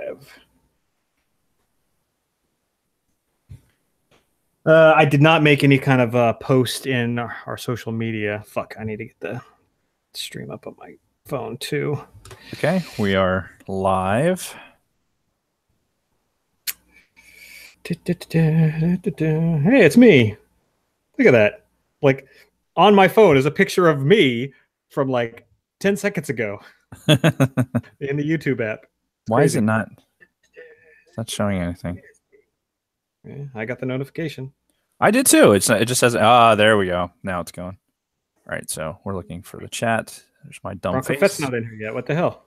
live. I did not make any kind of post in our social media. Fuck, I need to get the stream up on my phone too. Okay, we are live. Hey, it's me. Look at that. Like on my phone is a picture of me from like 10 seconds ago in the YouTube app. Why is it not? It's not showing anything. Yeah, I got the notification. I did too. It just says, there we go. Now it's going. All right, so we're looking for the chat. There's my dumb Bronco face. Fett's not in here yet. What the hell?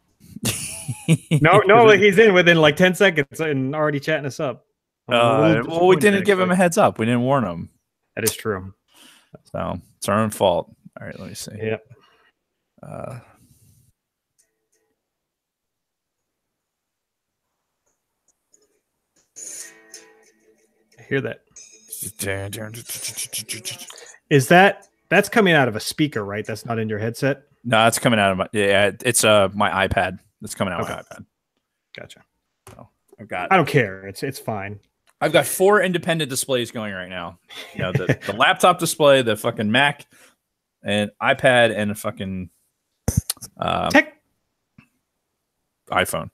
No, he's in within like 10 seconds and already chatting us up. Well, we didn't give him a heads up. We didn't warn him. That is true. So it's our own fault. All right, let me see. Yep. I hear that. That's coming out of a speaker, right? That's not in your headset? No, it's coming out of my it's my iPad. It's coming out of my iPad. Gotcha. So I don't care. It's fine. I've got 4 independent displays going right now. You know, the laptop display, the fucking Mac, and iPad, and a fucking iPhone.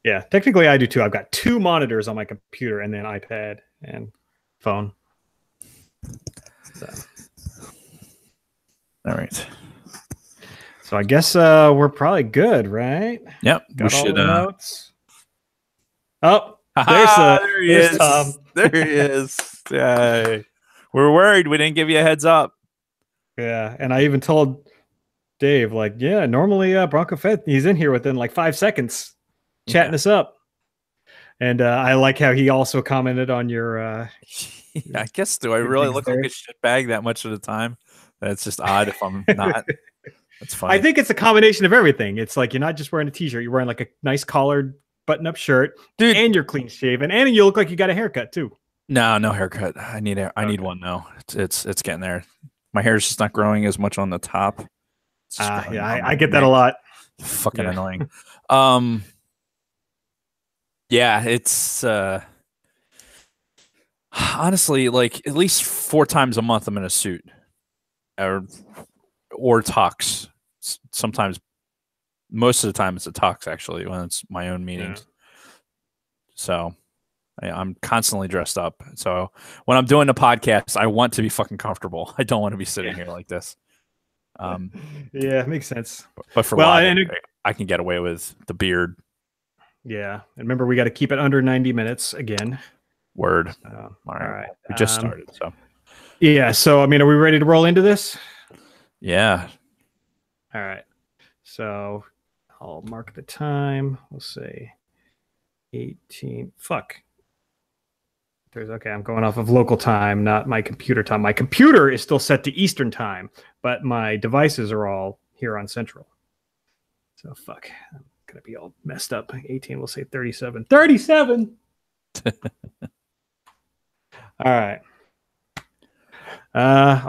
Yeah, technically I do too. I've got 2 monitors on my computer and then iPad and phone. So. All right. So I guess we're probably good, right? Yep. Got we all should. The notes. Oh, there he is. Tom. There he is. Yay. We're worried we didn't give you a heads up. Yeah, and I even told Dave, like, yeah, normally Bronco Fett, he's in here within like 5 seconds chatting us up. And I like how he also commented on your... I guess, do I really look like a shitbag that much of the time? That's just odd if I'm not. That's funny. I think it's a combination of everything. It's like you're not just wearing a t-shirt, you're wearing like a nice collared button-up shirt, dude, and you're clean shaven, and you look like you got a haircut too. No haircut. I need one now. It's getting there. My hair is just not growing as much on the top. Yeah, I get that a lot. Fucking annoying. Yeah, it's honestly like at least 4 times a month I'm in a suit or tux. Sometimes, most of the time it's a tux actually when it's my own meetings. Yeah. So I'm constantly dressed up. So when I'm doing the podcast, I want to be fucking comfortable. I don't want to be sitting here like this. Yeah, makes sense. But for live, I can get away with the beard. Yeah, and remember we got to keep it under 90 minutes again. Word. All right. We just started. So yeah. So I mean, are we ready to roll into this? Yeah. All right. So I'll mark the time. We'll say 18. Fuck. Okay, I'm going off of local time, not my computer time. My computer is still set to Eastern time, but my devices are all here on Central. So fuck. I'm going to be all messed up. 18, we'll say 37. 37! All right.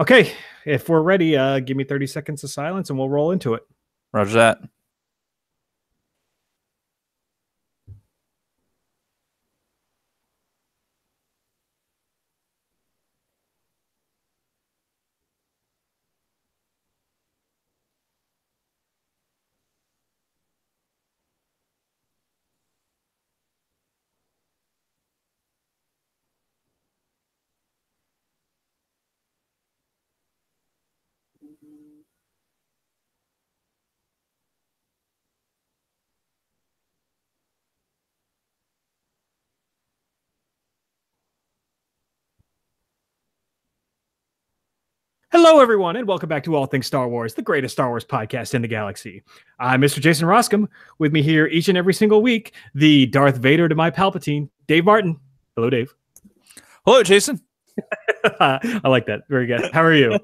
Okay. If we're ready, give me 30 seconds of silence and we'll roll into it. Roger that. Hello, everyone, and welcome back to All Things Star Wars, the greatest Star Wars podcast in the galaxy. I'm Mr. Jason Roscom. With me here each and every single week, the Darth Vader to my Palpatine, Dave Martin. Hello, Dave. Hello, Jason. I like that. Very good. How are you?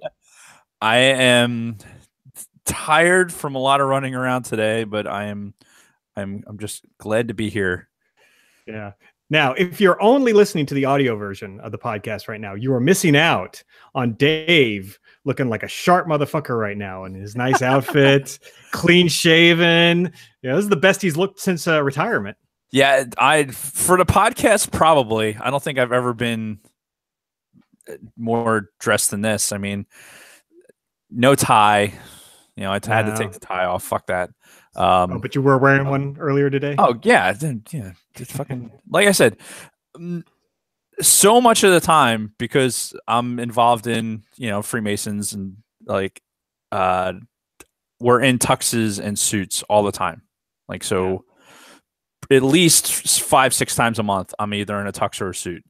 I am tired from a lot of running around today, but I'm just glad to be here. Yeah. Now, if you're only listening to the audio version of the podcast right now, you are missing out on Dave looking like a sharp motherfucker right now in his nice outfit, clean shaven. Yeah, this is the best he's looked since retirement. Yeah, I for the podcast probably. I don't think I've ever been more dressed than this. I mean, no tie. You know, I had to take the tie off. Fuck that. Oh, but you were wearing one earlier today? Oh yeah, it's fucking like I said. So much of the time, because I'm involved in Freemasons and like we're in tuxes and suits all the time. Like so, at least 5-6 times a month, I'm either in a tux or a suit.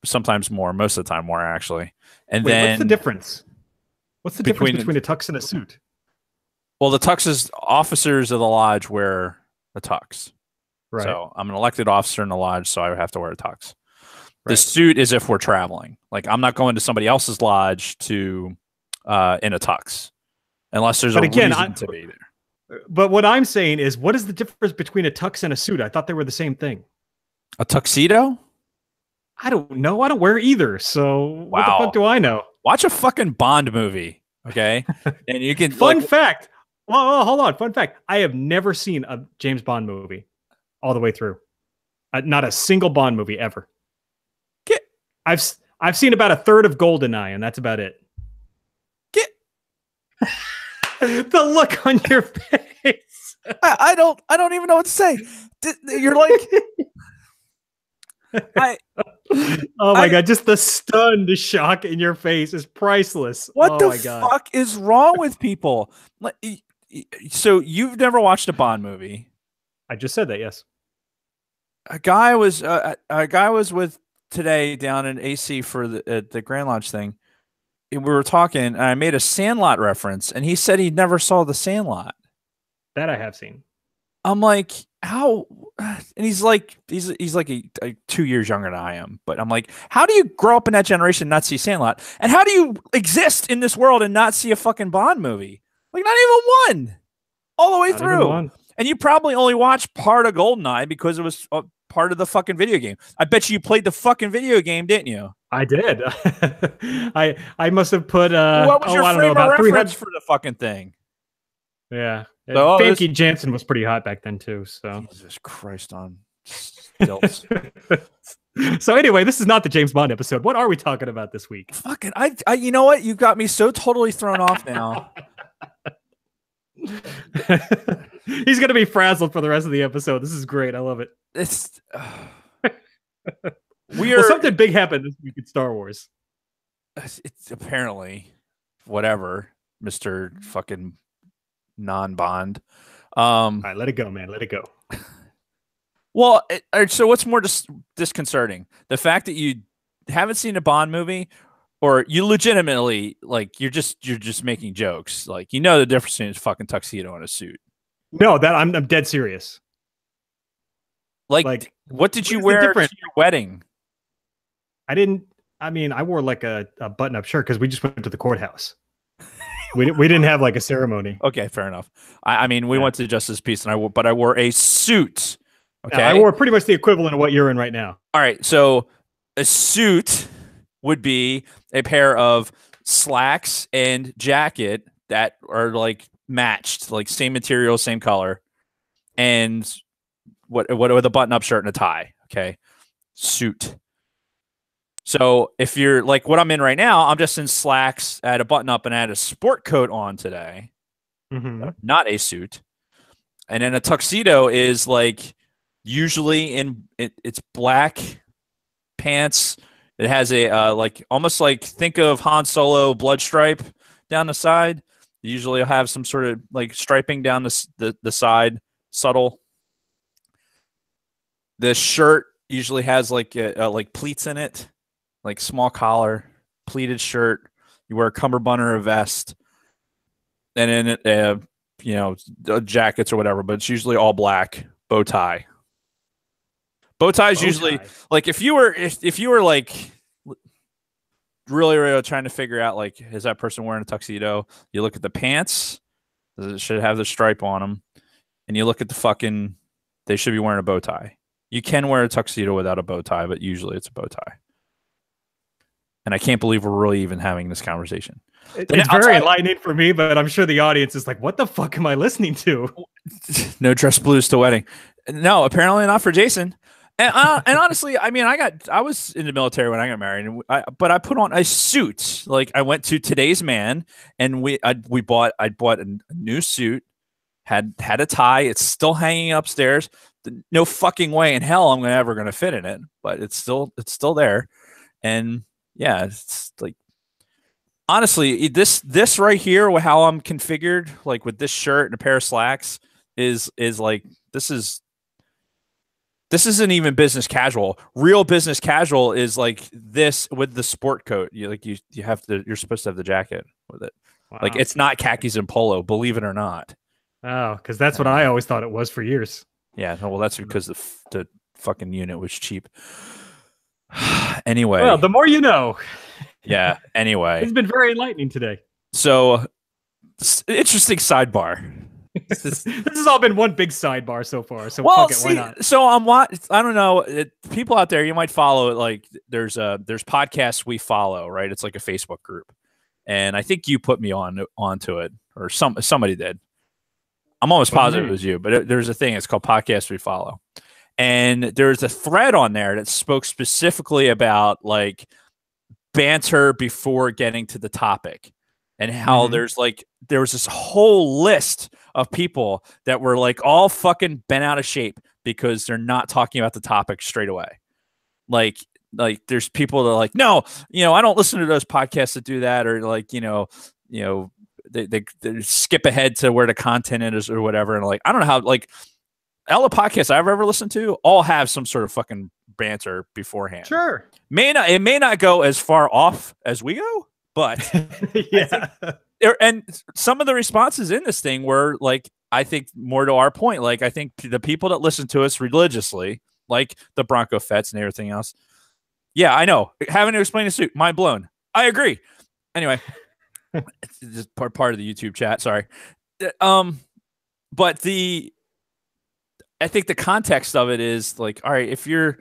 Sometimes more, most of the time more actually. And then what's the difference? What's the difference between a tux and a suit? Well, the tux is officers of the lodge wear a tux. Right. So I'm an elected officer in the lodge, so I have to wear a tux. The suit is if we're traveling. Like I'm not going to somebody else's lodge to in a tux, unless there's reason to be there. But what I'm saying is, what is the difference between a tux and a suit? I thought they were the same thing. A tuxedo? I don't know. I don't wear either. So what the fuck do I know? Watch a fucking Bond movie, okay? And you can. Fun fact. Well, hold on. Fun fact. I have never seen a James Bond movie all the way through. Not a single Bond movie ever. I've seen about a third of GoldenEye, and that's about it. The look on your face. I don't even know what to say. You're like oh my god, just the stunned shock in your face is priceless. What the fuck is wrong with people? So you've never watched a Bond movie? I just said that, yes. A guy was with today down in AC for the Grand Lodge thing. We were talking, and I made a Sandlot reference, and he said he never saw the Sandlot. That I have seen. I'm like, how? And he's like 2 years younger than I am. But I'm like, how do you grow up in that generation and not see Sandlot? And how do you exist in this world and not see a fucking Bond movie? Like, not even one. All the way through. And you probably only watched part of GoldenEye because it was part of the fucking video game. I bet you played the fucking video game, didn't you? I did. I must have put what was your frame of reference for the fucking thing? Yeah. So, Famke Janssen was pretty hot back then too. So Jesus Christ on stilts. So anyway, this is not the James Bond episode. What are we talking about this week? Fucking I you know what? You got me so totally thrown off now. He's gonna be frazzled for the rest of the episode. This is great. I love it. It's well, something big happened this week in Star Wars. It's apparently whatever, Mr. fucking non-Bond. All right, let it go, man. Let it go. Well, so what's more disconcerting? The fact that you haven't seen a Bond movie, or you legitimately like you're just making jokes. Like you know the difference between a fucking tuxedo and a suit. No, that I'm dead serious. Like what did you wear to your wedding? I didn't. I mean, I wore like a button-up shirt because we just went to the courthouse. we didn't have like a ceremony. Okay, fair enough. I mean, we went to Justice Peace, and I wore a suit. Okay, I wore pretty much the equivalent of what you're in right now. All right, so a suit would be a pair of slacks and jacket that are like matched, like same material, same color, and what with a button-up shirt and a tie. Okay, suit. So if you're like what I'm in right now, I'm just in slacks, I had a button-up, and I had a sport coat on today, not a suit. And then a tuxedo is like usually it's black pants. It has a like almost like think of Han Solo blood stripe down the side. Usually you'll have some sort of like striping down the side, subtle. The shirt usually has like like pleats in it, like small collar, pleated shirt. You wear a cummerbund or a vest, and then jackets or whatever. But it's usually all black. Bow tie. Bow tie is usually like if you were like really trying to figure out like is that person wearing a tuxedo? You look at the pants. It should have the stripe on them, and you look at the fucking. They should be wearing a bow tie. You can wear a tuxedo without a bow tie, but usually it's a bow tie. And I can't believe we're really even having this conversation. It's very enlightening for me, but I'm sure the audience is like, what the fuck am I listening to? No dress blues to wedding. No, apparently not for Jason. And honestly, I mean, I was in the military when I got married, but I put on a suit. Like I went to Today's Man, and I bought a new suit, had a tie. It's still hanging upstairs. No fucking way in hell I'm ever gonna fit in it, but it's still there. And yeah, it's like honestly, this right here, how I'm configured, like with this shirt and a pair of slacks, is like this isn't even business casual. Real business casual is like this with the sport coat. You're supposed to have the jacket with it. Wow. Like it's not khakis and polo, believe it or not. Oh, because that's what I always thought it was for years. Yeah, well, that's because the fucking unit was cheap. Anyway. Well, the more you know. Yeah, anyway. It's been very enlightening today. So, interesting sidebar. This has all been one big sidebar so far. So well, fuck it, why not? So I don't know. People out there, you might follow it. Like there's podcasts we follow, right? It's like a Facebook group, and I think you put me onto it, or somebody did. I'm almost positive it was you, but there's a thing. It's called Podcasts We Follow, and there's a thread on there that spoke specifically about like banter before getting to the topic. And how there was this whole list of people that were like all fucking bent out of shape because they're not talking about the topic straight away. Like there's people that are like, no, I don't listen to those podcasts that do that, or like, they skip ahead to where the content is or whatever. And like, I don't know how, like all the podcasts I've ever listened to all have some sort of fucking banter beforehand. Sure. It may not go as far off as we go. But yeah, and some of the responses in this thing were like, I think more to our point, like I think the people that listen to us religiously, like the Bronco Fets and everything else. Yeah, I know. Having to explain a suit, mind blown. I agree. Anyway, it's just part of the YouTube chat. Sorry. But I think the context of it is like, all right, if you're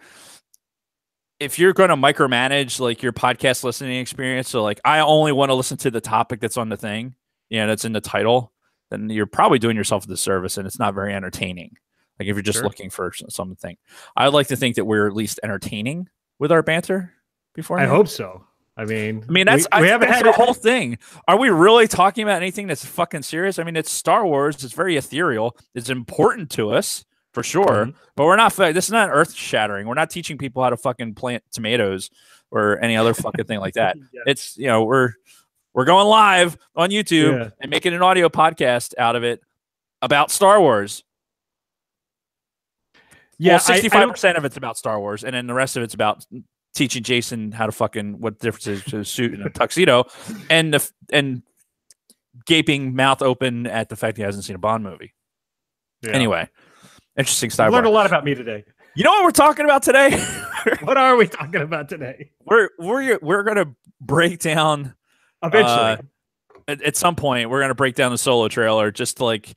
going to micromanage like your podcast listening experience, so like I only want to listen to the topic that's on the thing, that's in the title, then you're probably doing yourself a disservice, and it's not very entertaining. Like if you're just looking for something, I would like to think that we're at least entertaining with our banter before. I hope so. I mean, we haven't had the whole thing. Are we really talking about anything that's fucking serious? I mean, it's Star Wars. It's very ethereal. It's important to us. For sure, but we're not. This is not earth shattering. We're not teaching people how to fucking plant tomatoes or any other fucking thing like that. Yeah. It's we're going live on YouTube and making an audio podcast out of it about Star Wars. Yeah, 65% of it's about Star Wars, and then the rest of it's about teaching Jason how to fucking what the difference is to a suit and a tuxedo, and gaping mouth open at the fact he hasn't seen a Bond movie. Yeah. Anyway. Interesting sidebar. Learned a lot about me today. You know what we're talking about today? What are we talking about today? We're going to break down eventually. At some point, we're going to break down the Solo trailer, just like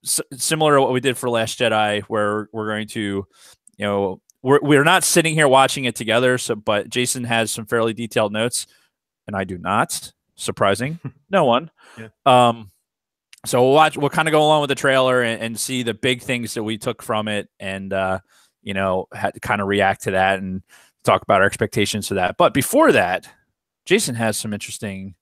similar to what we did for Last Jedi, where we're going to, we're not sitting here watching it together. But Jason has some fairly detailed notes, and I do not. Surprising, no one. Yeah. So we'll kind of go along with the trailer and see the big things that we took from it, and had to kind of react to that and talk about our expectations to that. But before that, Jason has some interesting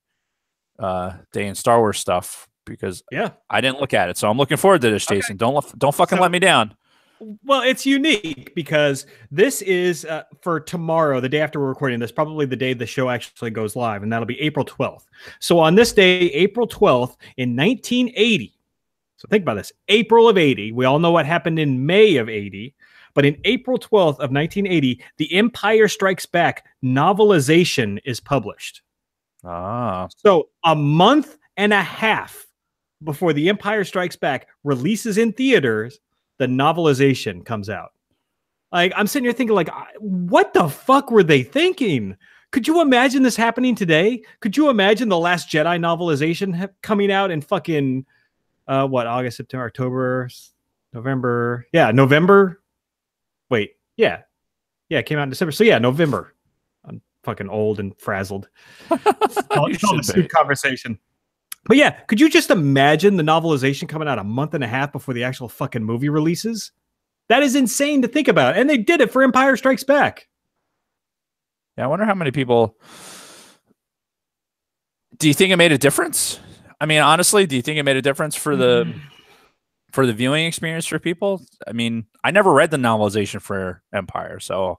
day in Star Wars stuff, because I didn't look at it, so I'm looking forward to this, Jason. Okay. Don't fucking let me down. Well, it's unique because this is for tomorrow, the day after we're recording this, probably the day the show actually goes live, and that'll be April 12th. So on this day, April 12th in 1980, so think about this, April of 80, we all know what happened in May of 80, but in April 12th of 1980, The Empire Strikes Back novelization is published. So a month and a half before The Empire Strikes Back releases in theaters, the novelization comes out. Like, I'm sitting here thinking, like, what the fuck were they thinking? Could you imagine this happening today? Could you imagine the Last Jedi novelization coming out in fucking, August, September, October, November? Yeah, November. Wait, yeah. Yeah, it came out in December. So, yeah, November. I'm fucking old and frazzled. It's all the suit conversation. But yeah, could you just imagine the novelization coming out a month and a half before the actual fucking movie releases? That is insane to think about. And they did it for Empire Strikes Back. Yeah, I wonder how many people. Do you think it made a difference? I mean, honestly, do you think it made a difference for the viewing experience for people? I mean, I never read the novelization for Empire, so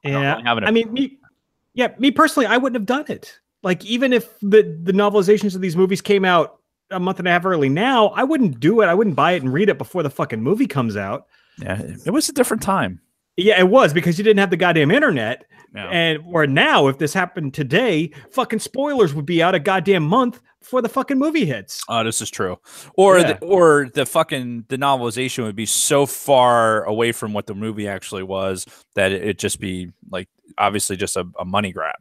I don't really have an opinion. Me personally, I wouldn't have done it. Like, even if the novelizations of these movies came out a month and a half early now, I wouldn't do it. I wouldn't buy it and read it before the fucking movie comes out. Yeah, it was a different time. Yeah, it was, because you didn't have the goddamn internet. No. And or now, if this happened today, fucking spoilers would be out a goddamn month before the fucking movie hits. Oh, this is true. Or the novelization would be so far away from what the movie actually was that it'd just be like obviously just a money grab.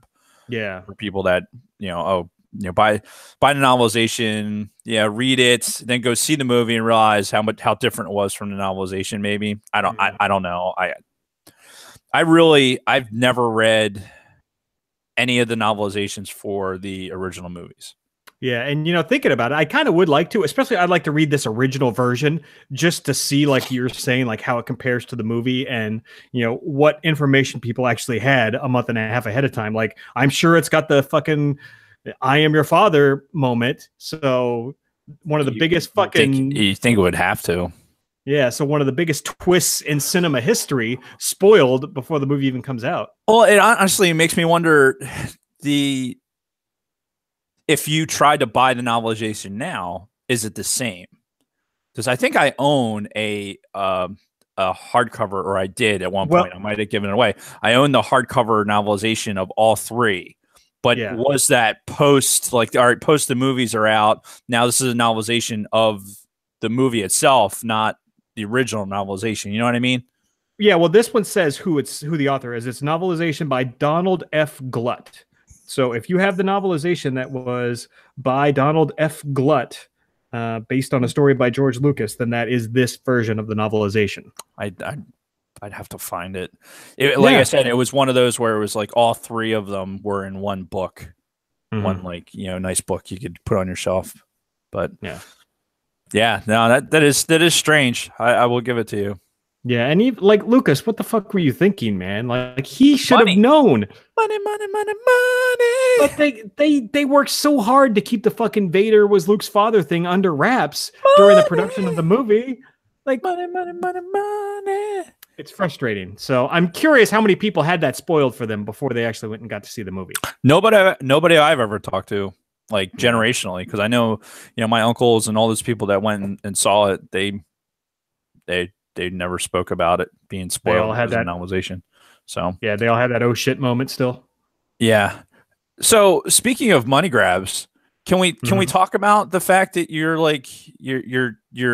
Yeah, for people that buy the novelization, read it, then go see the movie and realize how different it was from the novelization. Maybe I don't know. I've never read any of the novelizations for the original movies. Yeah, and thinking about it, I kind of would like to, especially I'd like to read this original version just to see, like you're saying, like how it compares to the movie and what information people actually had a month and a half ahead of time. Like, I'm sure it's got the fucking "I am your father" moment. So one of the biggest fucking you think it would have to. Yeah, so one of the biggest twists in cinema history spoiled before the movie even comes out. Well, it honestly makes me wonder if you tried to buy the novelization now, is it the same? Because I think I own a hardcover, or I did at one point. I might have given it away. I own the hardcover novelization of all three. But was that post the movies are out, now this is a novelization of the movie itself, not the original novelization. You know what I mean? Yeah, well, this one says who the author is. It's novelization by Donald F. Glut. So if you have the novelization that was by Donald F. Glut, based on a story by George Lucas, then that is this version of the novelization. I'd have to find it. Like I said, it was one of those where it was like all three of them were in one book, one nice book you could put on your shelf. But no, that is strange. I will give it to you. Yeah, and even, like, Lucas, what the fuck were you thinking, man? Like, he should have known. Money. But they worked so hard to keep the fucking Vader was Luke's father thing under wraps during the production of the movie. Like, money. It's frustrating. So I'm curious how many people had that spoiled for them before they actually went and got to see the movie. Nobody I've ever talked to, like, generationally, because I know, my uncles and all those people that went and saw it, they never spoke about it being spoiled. They all had that novelization. So yeah, they all had that oh shit moment still. Yeah. So speaking of money grabs, can we talk about the fact that you're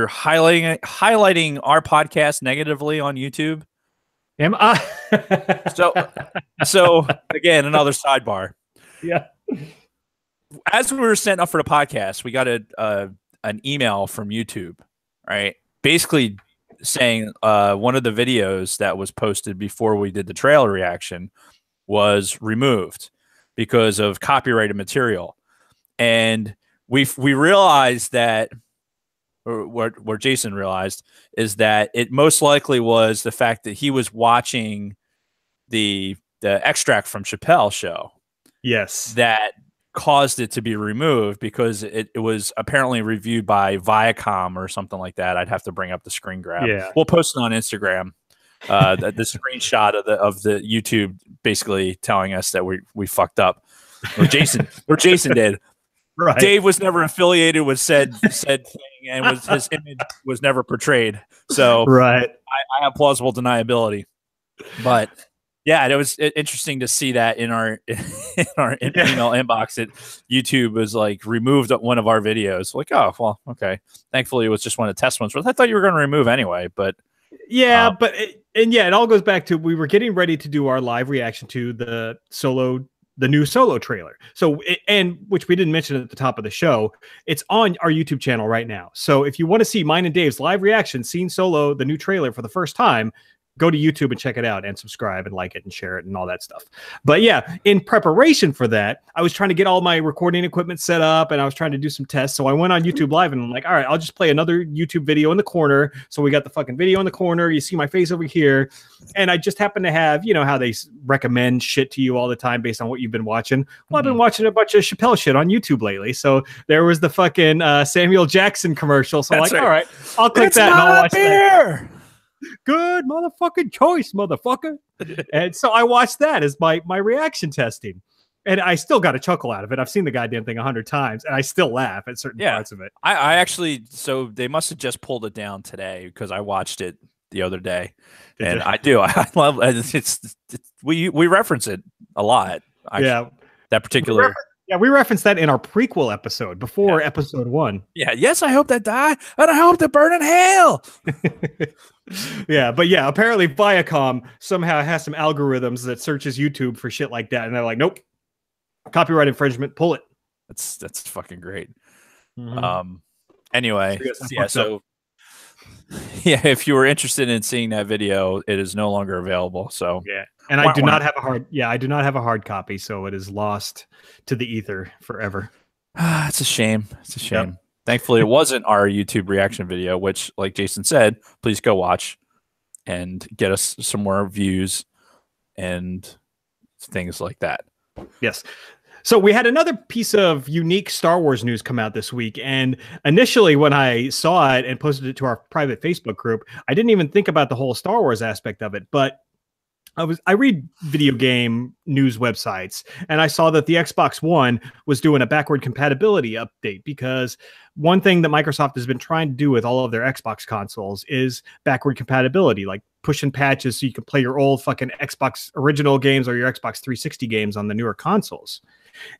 highlighting our podcast negatively on YouTube? Am I? So again, another sidebar. Yeah. As we were setting up for the podcast, we got an email from YouTube, right? Basically saying one of the videos that was posted before we did the trailer reaction was removed because of copyrighted material. And we realized that, or what Jason realized, is that it most likely was the fact that he was watching the extract from Chappelle's show. Yes. That caused it to be removed because it was apparently reviewed by Viacom or something like that. I'd have to bring up the screen grab. Yeah. We'll post it on Instagram. The screenshot of the YouTube basically telling us that we fucked up. Or Jason did. Right. Dave was never affiliated with said thing, and his image was never portrayed. So right. I have plausible deniability. But yeah, it was interesting to see that in our email inbox that YouTube was like removed one of our videos. Like, oh well, okay. Thankfully, it was just one of the test ones. But I thought you were going to remove anyway. But yeah, it all goes back to we were getting ready to do our live reaction to the new Solo trailer. So, and which we didn't mention at the top of the show, it's on our YouTube channel right now. So if you want to see mine and Dave's live reaction, seeing Solo, the new trailer for the first time, go to YouTube and check it out and subscribe and like it and share it and all that stuff. But yeah, in preparation for that, I was trying to get all my recording equipment set up and I was trying to do some tests. So I went on YouTube Live and I'm like, all right, I'll just play another YouTube video in the corner. So we got the fucking video in the corner. You see my face over here. And I just happen to have, you know, how they recommend shit to you all the time based on what you've been watching. Well, I've been watching a bunch of Chappelle shit on YouTube lately. So there was the fucking Samuel Jackson commercial. So I'm like, all right, I'll click that and I'll watch that. Good motherfucking choice, motherfucker. And so I watched that as my reaction testing. And I still got a chuckle out of it. I've seen the goddamn thing 100 times, and I still laugh at certain parts of it. I actually, so they must have just pulled it down today because I watched it the other day. And I do. I love it. We reference it a lot. Yeah. That particular. We referenced that in our prequel episode before episode 1. Yeah. Yes, I hope they die, and I hope they burn in hell. But apparently Viacom somehow has some algorithms that searches YouTube for shit like that, and they're like, nope, copyright infringement, pull it. That's fucking great. Anyway, so if you were interested in seeing that video, it is no longer available. So and I do not have a hard copy, so it is lost to the ether forever. It's a shame. It's a shame. Yep. Thankfully, it wasn't our YouTube reaction video, which, like Jason said, please go watch and get us some more views and things like that. Yes. So we had another piece of unique Star Wars news come out this week. And initially when I saw it and posted it to our private Facebook group, I didn't even think about the whole Star Wars aspect of it. But I read video game news websites, and I saw that the Xbox One was doing a backward compatibility update, because one thing that Microsoft has been trying to do with all of their Xbox consoles is backward compatibility, like pushing patches so you can play your old fucking Xbox original games or your Xbox 360 games on the newer consoles.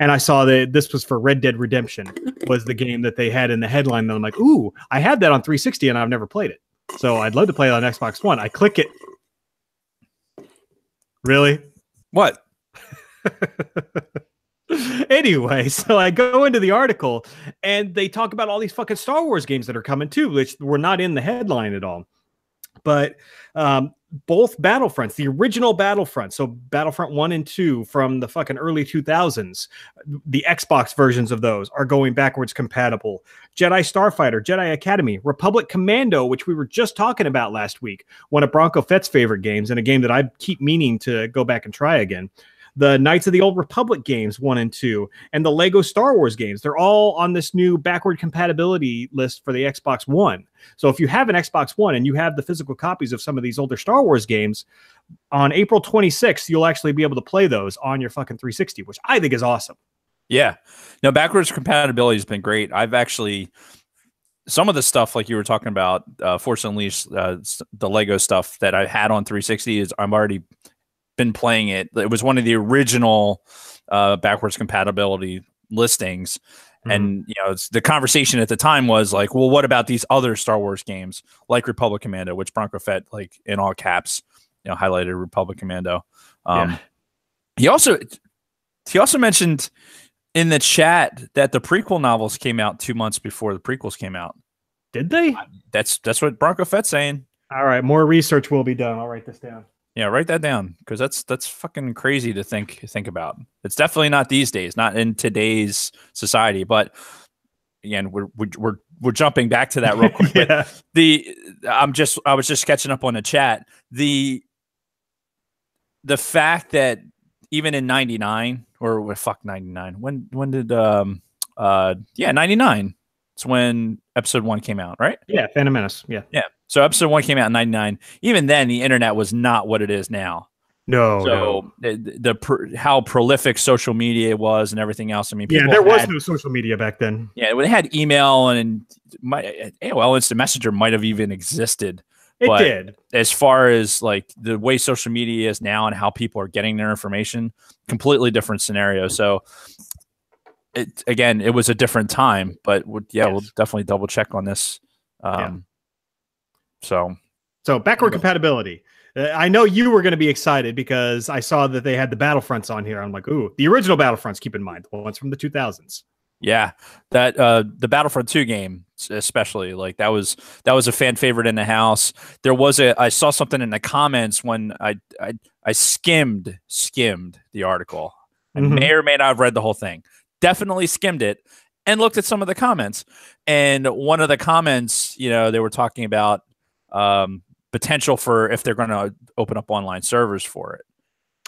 And I saw that this was for Red Dead Redemption, was the game that they had in the headline. And I'm like, ooh, I had that on 360 and I've never played it. So I'd love to play it on Xbox One. I click it. Really? What? Anyway, so I go into the article and they talk about all these fucking Star Wars games that are coming too, which were not in the headline at all. But both Battlefronts, the original Battlefront, so Battlefront 1 and 2 from the fucking early 2000s, the Xbox versions of those are going backwards compatible. Jedi Starfighter, Jedi Academy, Republic Commando, which we were just talking about last week, one of Bronco Fett's favorite games, and a game that I keep meaning to go back and try again. The Knights of the Old Republic games 1 and 2, and the Lego Star Wars games. They're all on this new backward compatibility list for the Xbox One. So if you have an Xbox One and you have the physical copies of some of these older Star Wars games, on April 26th, you'll actually be able to play those on your fucking 360, which I think is awesome. Yeah. No, backwards compatibility has been great. I've actually, some of the stuff like you were talking about, Force Unleashed, the Lego stuff that I had on 360 is I'm already been playing it. It was one of the original backwards compatibility listings. And, you know, it's, the conversation at the time was like, well, what about these other Star Wars games like Republic Commando, which Bronco Fett, like in all caps, you know, highlighted Republic Commando. He also mentioned in the chat that the prequel novels came out 2 months before the prequels came out. Did they? That's what Bronco Fett's saying. All right. More research will be done. I'll write this down. Yeah, write that down, because that's fucking crazy to think about. It's definitely not these days, not in today's society. But again, we're jumping back to that real quick. Yeah. I was just catching up on the chat. The fact that even in 99 or fuck 99, when did 99? It's when episode 1 came out, right? Yeah, Phantom Menace. Yeah. So episode 1 came out in 99. Even then, the internet was not what it is now. No. How prolific social media was and everything else. I mean, there was no social media back then. Yeah, they had email, and AOL Instant Messenger might have even existed. It did. As far as like the way social media is now and how people are getting their information, completely different scenario. So it was a different time, but we'll definitely double check on this. So backward compatibility. I know you were going to be excited because I saw that they had the Battlefronts on here. I'm like, ooh, the original Battlefronts, keep in mind, the ones from the 2000s. Yeah, that the Battlefront 2 game especially, like that was a fan favorite in the house. I saw something in the comments when I skimmed the article. I may or may not have read the whole thing. Definitely skimmed it and looked at some of the comments. And one of the comments, they were talking about potential for if they're going to open up online servers for it.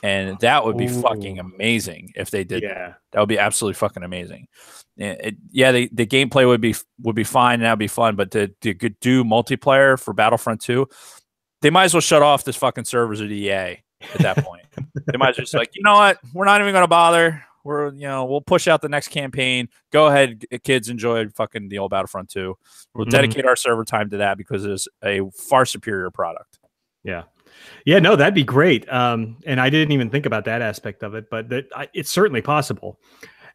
And that would be fucking amazing if they did. Yeah. That would be absolutely fucking amazing. The gameplay would be fine and that'd be fun, but to do multiplayer for Battlefront 2, they might as well shut off this fucking servers at EA at that point. They might as well just like, you know what? We're not even gonna bother. We'll push out the next campaign. Go ahead, kids, enjoy fucking the old Battlefront 2. We'll dedicate our server time to that because it's a far superior product. Yeah. Yeah, no, that'd be great. And I didn't even think about that aspect of it, but it's certainly possible.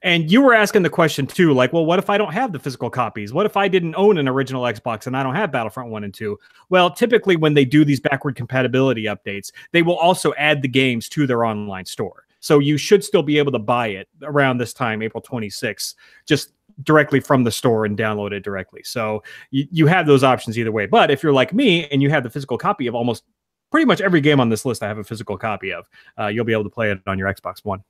And you were asking the question too, like, well, what if I don't have the physical copies? What if I didn't own an original Xbox and I don't have Battlefront 1 and 2? Well, typically when they do these backward compatibility updates, they will also add the games to their online store. So you should still be able to buy it around this time, April 26th, just directly from the store and download it directly. So you have those options either way. But if you're like me and you have the physical copy of almost pretty much every game on this list I have a physical copy of, you'll be able to play it on your Xbox One,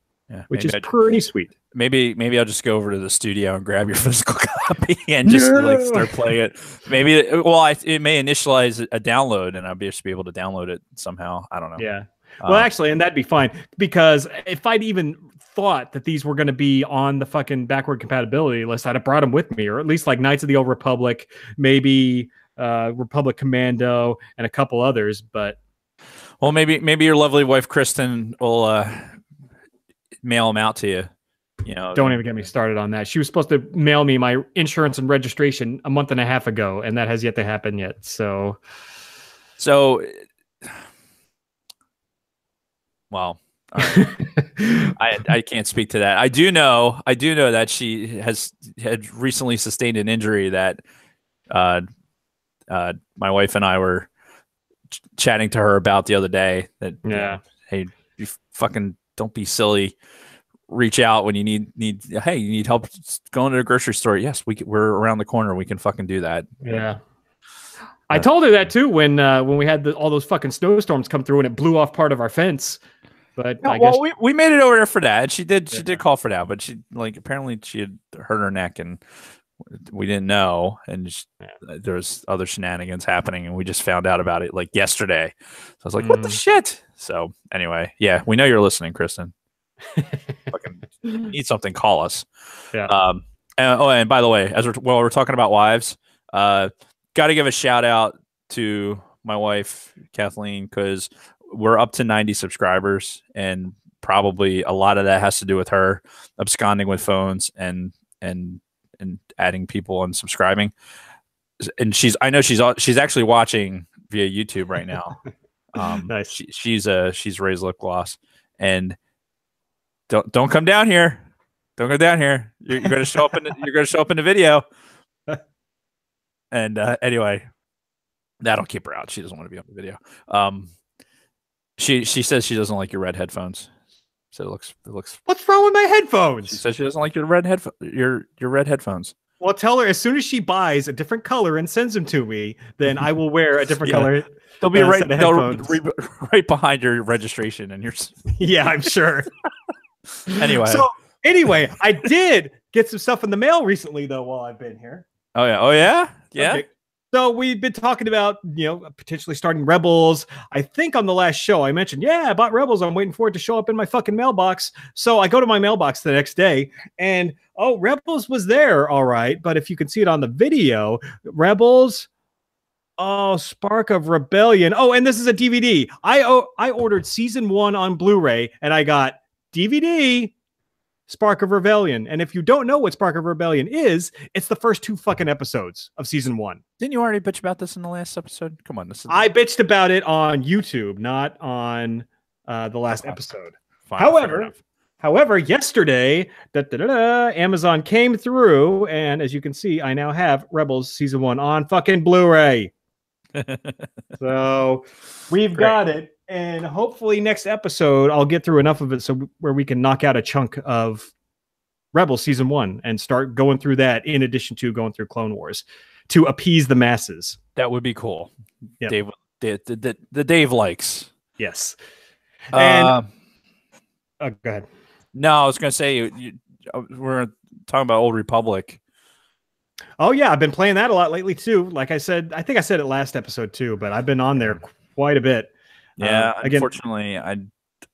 which is pretty sweet. Maybe I'll just go over to the studio and grab your physical copy and just like start playing it. Maybe it may initialize a download and I'll just be able to download it somehow. I don't know. Yeah. Well, actually, and that'd be fine because if I'd even thought that these were going to be on the fucking backward compatibility list, I'd have brought them with me, or at least like Knights of the Old Republic, maybe Republic Commando, and a couple others. But well, maybe your lovely wife Kristen will mail them out to you. Don't even get me started on that. She was supposed to mail me my insurance and registration a month and a half ago, and that has yet to happen yet. So. Well, I can't speak to that. I do know that she had recently sustained an injury that my wife and I were chatting to her about the other day. That hey, you fucking don't be silly. Reach out when you need. Hey, you need help going to the grocery store. Yes, we're around the corner. We can fucking do that. Yeah. I told her that too when we had all those fucking snowstorms come through and it blew off part of our fence. But I guess we made it over there for that. She did call for that, but she apparently she had hurt her neck and we didn't know, and there was other shenanigans happening, and we just found out about it like yesterday. So I was like, what the shit? So anyway, yeah, we know you're listening, Kristen. Fucking need something, call us. Yeah. And by the way, we're talking about wives, got to give a shout out to my wife Kathleen, because we're up to 90 subscribers, and probably a lot of that has to do with her absconding with phones and adding people and subscribing. And I know she's actually watching via YouTube right now. Nice. She's raised lip gloss, and don't come down here. Don't go down here. You're going to show up in the video. And anyway, that'll keep her out. She doesn't want to be on the video. She says she doesn't like your red headphones. So it looks. What's wrong with my headphones? She says she doesn't like your red headphones. Well, tell her as soon as she buys a different color and sends them to me, then I will wear a different color. They'll be right behind your registration and your. Yeah, I'm sure. Anyway, I did get some stuff in the mail recently, though, while I've been here. Oh yeah. Okay. So we've been talking about, potentially starting Rebels. I think on the last show I mentioned, I bought Rebels. I'm waiting for it to show up in my fucking mailbox. So I go to my mailbox the next day and, Rebels was there. All right. But if you can see it on the video, Rebels, Spark of Rebellion. Oh, and this is a DVD. I ordered season 1 on Blu-ray and I got DVD, Spark of Rebellion. And if you don't know what Spark of Rebellion is, it's the first 2 fucking episodes of season 1. Didn't you already bitch about this in the last episode? Come on. I bitched about it on YouTube, not on the last episode. Fine, However, yesterday, Amazon came through, and as you can see, I now have Rebels season 1 on fucking Blu-ray. So we've got it. And hopefully next episode, I'll get through enough of it where we can knock out a chunk of Rebels season 1 and start going through that in addition to going through Clone Wars to appease the masses. That would be cool. Yep. Dave, the Dave likes. Yes. And go ahead. No, I was going to say we're talking about Old Republic. Oh yeah, I've been playing that a lot lately too. Like I said, I think I said it last episode too, but I've been on there quite a bit. Yeah, unfortunately, I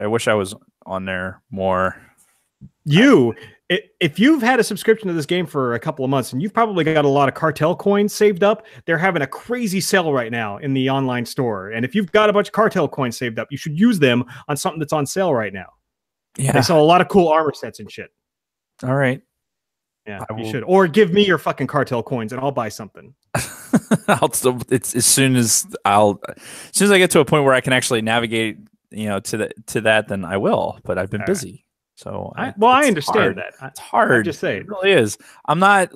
wish I was on there more. If you've had a subscription to this game for a couple of months and you've probably got a lot of cartel coins saved up, they're having a crazy sale right now in the online store. And if you've got a bunch of cartel coins saved up, you should use them on something that's on sale right now. Yeah, they sell a lot of cool armor sets and shit. All right. Yeah, you should. Or give me your fucking cartel coins and I'll buy something. It's as soon as I get to a point where I can actually navigate, to that, then I will. But I've been busy, so I understand that. It's hard. Just say it really is. I'm not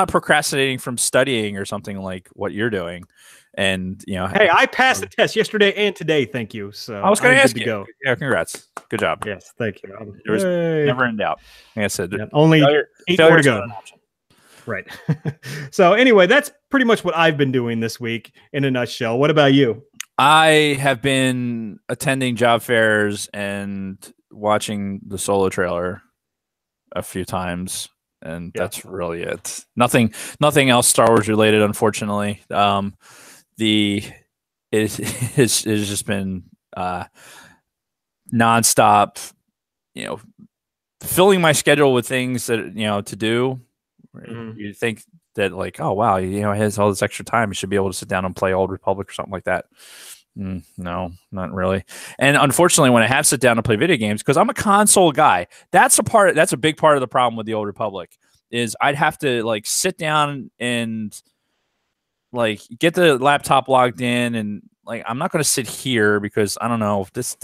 procrastinating from studying or something like what you're doing. And hey, I passed the test yesterday and today. Thank you. So I was going to ask you. Go. Yeah, congrats. Good job. Yes, thank you. There was never in doubt. Like I said, only 8 more to go. Right. So anyway, that's pretty much what I've been doing this week in a nutshell. What about you? I have been attending job fairs and watching the Solo trailer a few times, and that's really it. Nothing else Star Wars related, unfortunately. It has just been nonstop, filling my schedule with things that to do. Mm-hmm. You think that like, oh wow, he has all this extra time, he should be able to sit down and play Old Republic or something like that. No, not really. And unfortunately, when I have sit down to play video games, because I'm a console guy, that's a big part of the problem with the Old Republic is I'd have to like sit down and like get the laptop logged in, and like I'm not going to sit here because I don't know this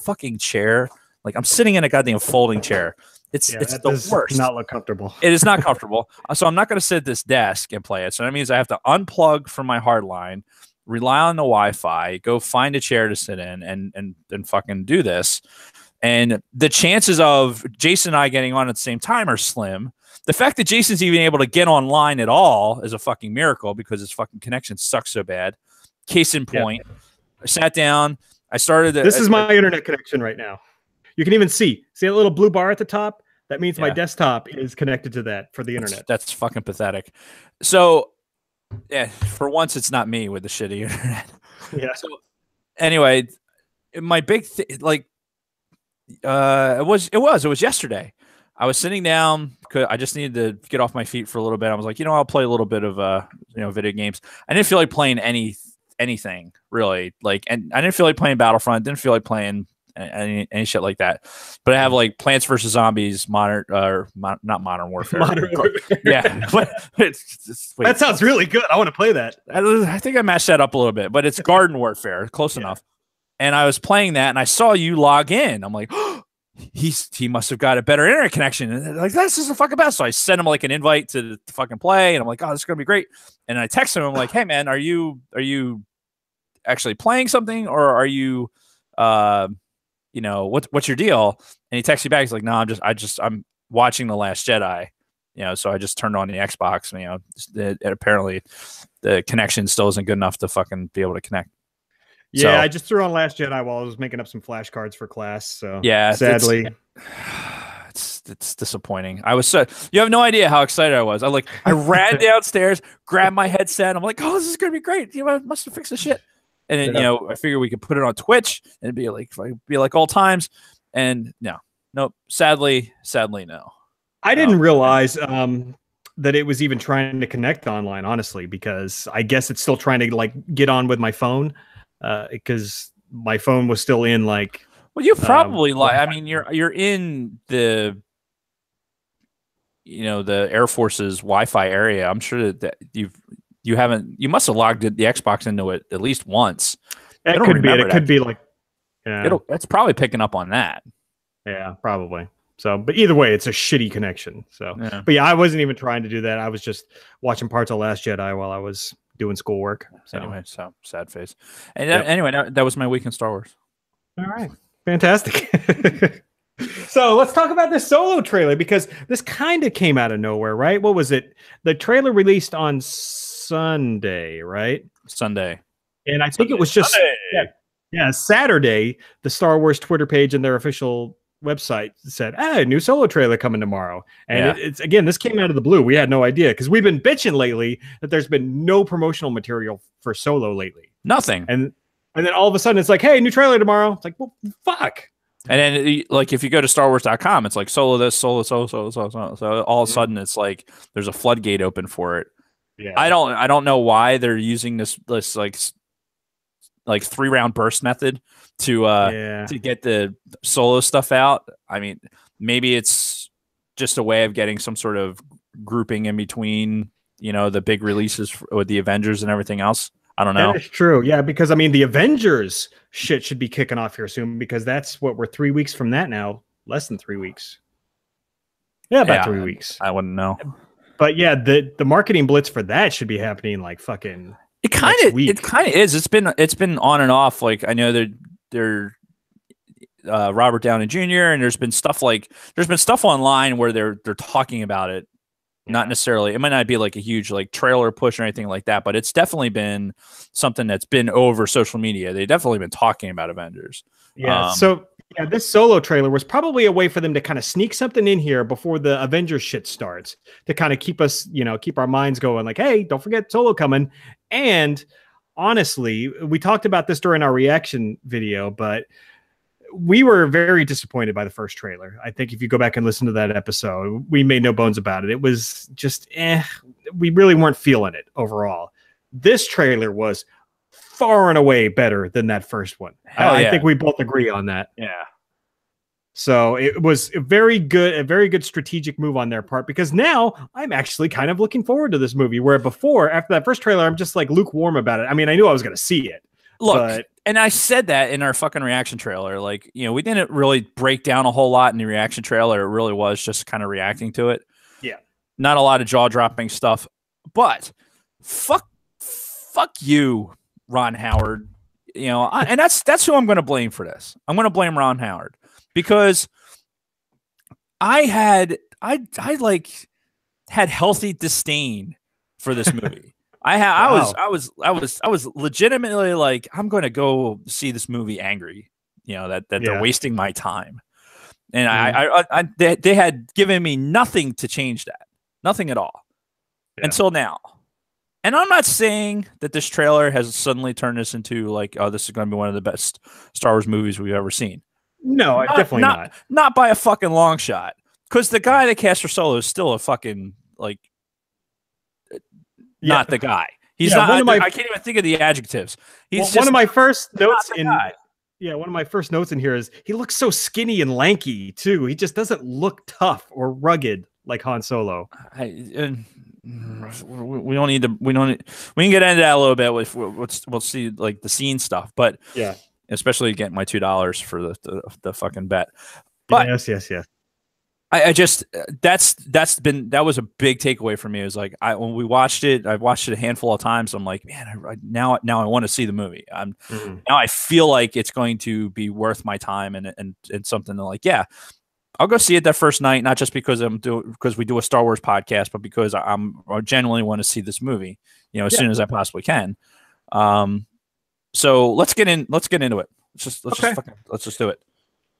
fucking chair. Like I'm sitting in a goddamn folding chair. It's the worst. Not look comfortable. It is not comfortable. So I'm not going to sit at this desk and play it. So that means I have to unplug from my hard line, rely on the Wi-Fi, go find a chair to sit in, and fucking do this. And the chances of Jason and I getting on at the same time are slim. The fact that Jason's even able to get online at all is a fucking miracle because his fucking connection sucks so bad. Case in point, I sat down. I started. This is my internet connection right now. You can even see that little blue bar at the top. That means my desktop is connected to that for the internet. That's fucking pathetic. So, yeah, for once it's not me with the shitty internet. Yeah. So, anyway, my big it was yesterday. I was sitting down because I just needed to get off my feet for a little bit. I was like, I'll play a little bit of video games. I didn't feel like playing anything really. And I didn't feel like playing Battlefront. Didn't feel like playing any shit like that. But I have like Plants vs. Zombies, not Modern Warfare. Modern Warfare. Yeah. That sounds really good. I want to play that. I think I mashed that up a little bit, but it's Garden Warfare. Close enough. And I was playing that and I saw you log in. I'm like, oh, he must have got a better internet connection. And like, this is the fucking best. So I sent him like an invite to fucking play. And I'm like, oh, this is going to be great. And I text him. I'm like, hey man, are you actually playing something or are you, what's your deal? And he texts me back. He's like, no, I'm watching The Last Jedi. So I just turned on the Xbox. Apparently the connection still isn't good enough to fucking be able to connect. Yeah, I just threw on Last Jedi while I was making up some flashcards for class. So yeah, sadly, it's disappointing. You have no idea how excited I was. I ran downstairs, grabbed my headset. I'm like, oh, this is gonna be great. I must have fixed the shit. And then I figured we could put it on Twitch and be like all times. And nope. Sadly, no. I didn't realize that it was even trying to connect online, honestly, because I guess it's still trying to get on with my phone. Because my phone was still in well, you probably you're in the the Air Force's Wi-Fi area. I'm sure that you must have logged the Xbox into it at least once. That could be it. It could be it's probably picking up on that. Yeah, probably. So, but either way, it's a shitty connection. So, but yeah, I wasn't even trying to do that. I was just watching parts of Last Jedi while I was doing schoolwork. So anyway, sad face. And anyway, that was my week in Star Wars. All right, fantastic. So let's talk about this Solo trailer because this kind of came out of nowhere, right? What was it? The trailer released on Sunday, right? Sunday. And I think it was just Saturday. The Star Wars Twitter page and their official website said, "Hey, new Solo trailer coming tomorrow." And it's again, this came out of the blue. We had no idea because we've been bitching lately that there's been no promotional material for Solo lately. Nothing. And then all of a sudden it's like, "Hey, new trailer tomorrow." It's like, well, fuck. And then, like, if you go to StarWars.com, it's like Solo this, Solo. So all of a sudden, it's like there's a floodgate open for it. Yeah. I don't know why they're using this like 3-round burst method to get the Solo stuff out. I mean, maybe it's just a way of getting some sort of grouping in between, the big releases with the Avengers and everything else. I don't know. That is true. Yeah, because I mean, the Avengers shit should be kicking off here soon because that's what we're 3 weeks from that now. Less than 3 weeks. Yeah, about 3 weeks. I wouldn't know. But yeah, the marketing blitz for that should be happening like fucking. It kind of is. It's been on and off. Like I know they're Robert Downey Jr. and there's been stuff online where they're talking about it. Not necessarily. It might not be like a huge like trailer push or anything like that, but it's definitely been something that's been over social media. They've definitely been talking about Avengers. Yeah. This Solo trailer was probably a way for them to kind of sneak something in here before the Avengers shit starts to kind of keep us, keep our minds going like, hey, don't forget Solo coming. And honestly, we talked about this during our reaction video, but we were very disappointed by the first trailer. I think if you go back and listen to that episode, we made no bones about it. It was just, we really weren't feeling it overall. This trailer was far and away better than that first one. I think we both agree on that. Yeah. So it was a very good strategic move on their part because now I'm actually kind of looking forward to this movie where before, after that first trailer, I'm just like lukewarm about it. I mean, I knew I was going to see it. Look, and I said that in our fucking reaction trailer. Like, we didn't really break down a whole lot in the reaction trailer. It really was just kind of reacting to it. Yeah. Not a lot of jaw-dropping stuff. But fuck you, Ron Howard. And that's who I'm going to blame for this. I'm going to blame Ron Howard because I had healthy disdain for this movie. I was legitimately like, I'm going to go see this movie angry, that they're wasting my time. And they had given me nothing to change that. Nothing at all until now. And I'm not saying that this trailer has suddenly turned this into like, oh, this is going to be one of the best Star Wars movies we've ever seen. No, definitely not. Not by a fucking long shot. Because the guy that cast for Solo is still a fucking like, not the guy. He's not. I can't even think of the adjectives. He's one of my first notes in. Yeah, one of my first notes in here is he looks so skinny and lanky too. He just doesn't look tough or rugged like Han Solo. We don't need to. We can get into that a little bit. We'll see like the scene stuff, but especially getting my $2 for the fucking bet. But yes. I just that was a big takeaway for me. It was like when we watched it, I've watched it a handful of times. I'm like, man, now I want to see the movie. Now I feel like it's going to be worth my time and something like, I'll go see it that first night, not just because we do a Star Wars podcast, but because I genuinely want to see this movie, as soon as I possibly can. So let's get into it. Let's just do it.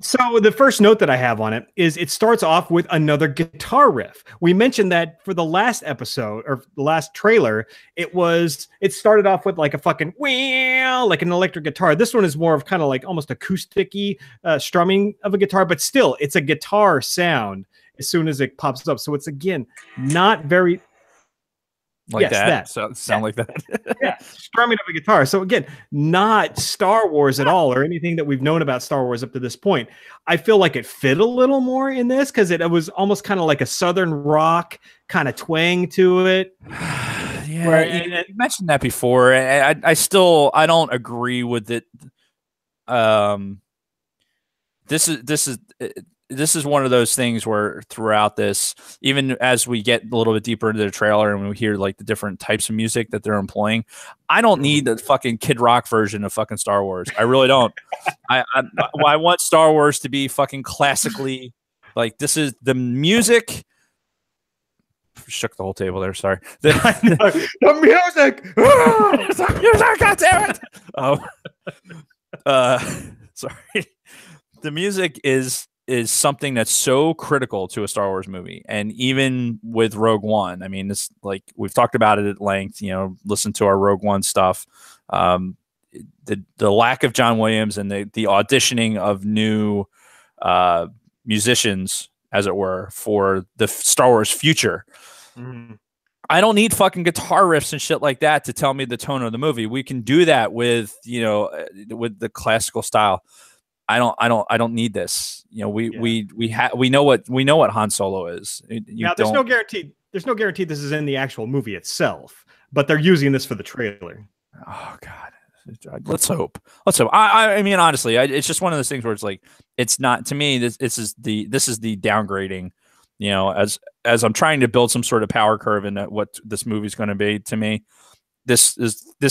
So the first note that I have on it is it starts off with another guitar riff. We mentioned that for the last episode or the last trailer, it started off with like a fucking like an electric guitar. This one is more of kind of like almost acoustic-y strumming of a guitar, but still it's a guitar sound as soon as it pops up. So it's again not very like that. Sound like that. Strumming of a guitar. So again, not Star Wars at all or anything that we've known about Star Wars up to this point. I feel like it fit a little more in this because it was almost kind of like a Southern rock kind of twang to it. You mentioned that before. I don't agree with it. This is this is one of those things where throughout this, even as we get a little bit deeper into the trailer and we hear like the different types of music that they're employing, I don't need the fucking Kid Rock version of fucking Star Wars. I really don't. I want Star Wars to be fucking classically like, this is the music. Shook the whole table there. Sorry. The music. The music. God damn it. Sorry. The music is something that's so critical to a Star Wars movie, and even with Rogue One, I mean, this, like, we've talked about it at length. You know, listen to our Rogue One stuff. The lack of John Williams and the auditioning of new musicians, as it were, for the Star Wars future. I don't need fucking guitar riffs and shit like that to tell me the tone of the movie. We can do that with, you know, with the classical style. I don't need this. You know, we know what Han Solo is. Now, there's no guarantee this is in the actual movie itself, but they're using this for the trailer. Oh God, let's hope. I mean, honestly, it's just one of those things where it's like, it's not, to me. This is the downgrading. You know, as I'm trying to build some sort of power curve in what this movie's going to be, to me, this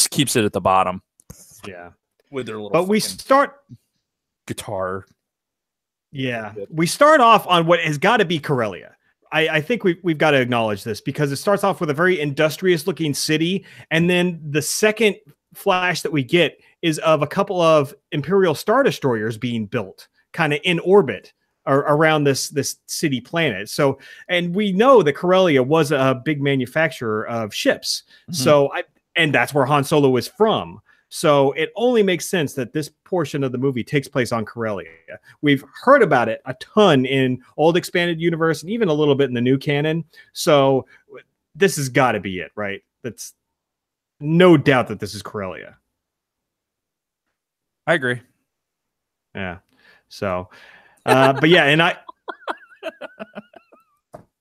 keeps it at the bottom. Yeah, with their little. But we start. Guitar. Yeah, we start off on what has got to be Corellia. I think we've got to acknowledge this, because it starts off with a very industrious looking city, and then the second flash that we get is of a couple of Imperial Star Destroyers being built kind of in orbit around this city planet. So, and we know that Corellia was a big manufacturer of ships. So and that's where Han Solo is from. So it only makes sense that this portion of the movie takes place on Corellia. We've heard about it a ton in old expanded universe and even a little bit in the new canon. So this has got to be it, right? That's no doubt that this is Corellia. I agree. Yeah. So, but yeah, and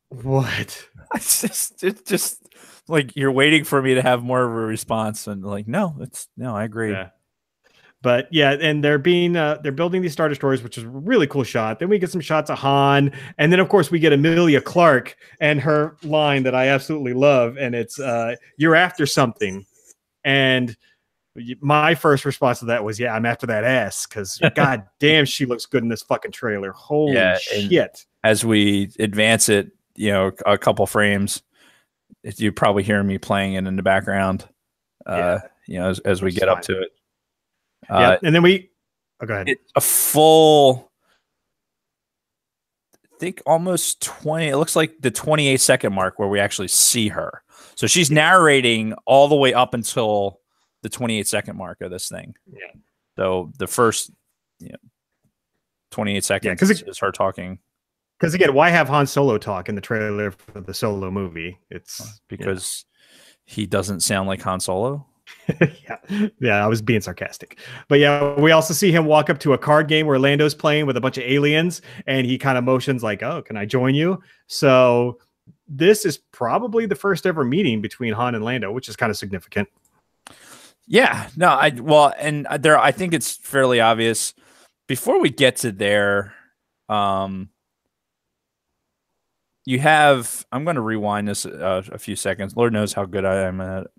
what? It's just like you're waiting for me to have more of a response, and like, no, I agree. Yeah. But yeah, and they're building these Star Destroyers, which is a really cool shot. Then we get some shots of Han, and then of course we get Emilia Clarke and her line that I absolutely love, and it's "You're after something," and my first response to that was, "Yeah, I'm after that ass," because god damn, she looks good in this fucking trailer. Holy shit! As we advance it, you know, a couple frames, you probably hear me playing it in the background. You know, as we get up to it. Yeah, and then go ahead. A full, I think almost 20. It looks like the 28-second mark where we actually see her. So she's narrating all the way up until the 28-second mark of this thing. Yeah. So the first 28 seconds is her talking. Because again, why have Han Solo talk in the trailer for the Solo movie? It's because he doesn't sound like Han Solo. yeah, I was being sarcastic. But yeah, we also see him walk up to a card game where Lando's playing with a bunch of aliens, and he kind of motions like, "Oh, can I join you?" So this is probably the first ever meeting between Han and Lando, which is kind of significant. Yeah, no, I think it's fairly obvious. Before we get to there, you have. I'm going to rewind this a few seconds. Lord knows how good I am at it.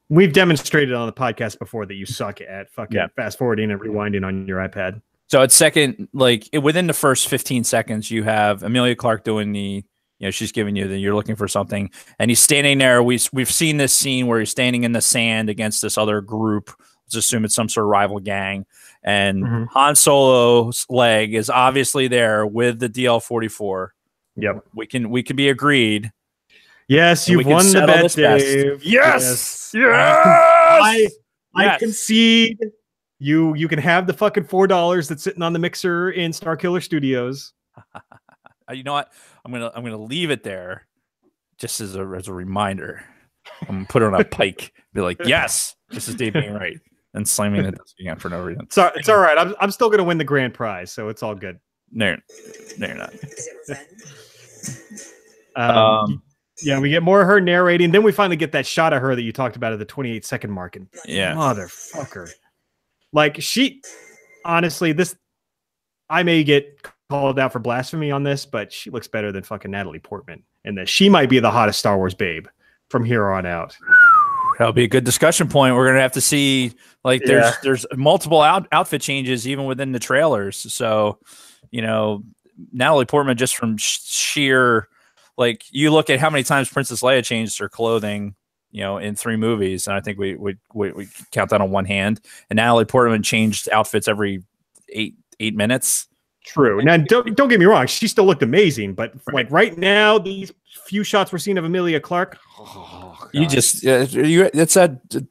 We've demonstrated on the podcast before that you suck at fucking fast forwarding and rewinding on your iPad. So at second, like within the first 15 seconds, you have Emilia Clarke doing the, she's giving you you're looking for something, and he's standing there. We've seen this scene where he's standing in the sand against this other group. Let's assume it's some sort of rival gang, and Han Solo's leg is obviously there with the DL-44. Yep, we can be agreed. Yes, you've won the bet, Dave. Yes. I concede. You can have the fucking $4 that's sitting on the mixer in Starkiller Studios. You know what? I'm gonna leave it there, just as a reminder. I'm gonna put it on a pike. Be like, yes, this is Dave being right, and slamming it again for no reason. So it's all right. I'm still gonna win the grand prize, so it's all good. No, you're not. Is it revenge? Yeah, we get more of her narrating. Then we finally get that shot of her that you talked about at the 28-second mark. And motherfucker. Like, honestly, this I may get called out for blasphemy on this, but she looks better than fucking Natalie Portman in this. She might be the hottest Star Wars babe from here on out. That'll be a good discussion point. We're gonna have to see, like, there's multiple outfit changes even within the trailers. So, you know, Natalie Portman, just from sheer, like, you look at how many times Princess Leia changed her clothing, you know, in 3 movies, and I think we count that on one hand. And Natalie Portman changed outfits every eight minutes. True. Now, don't get me wrong, she still looked amazing, but like right now, these few shots we're seeing of Emilia Clarke, it's that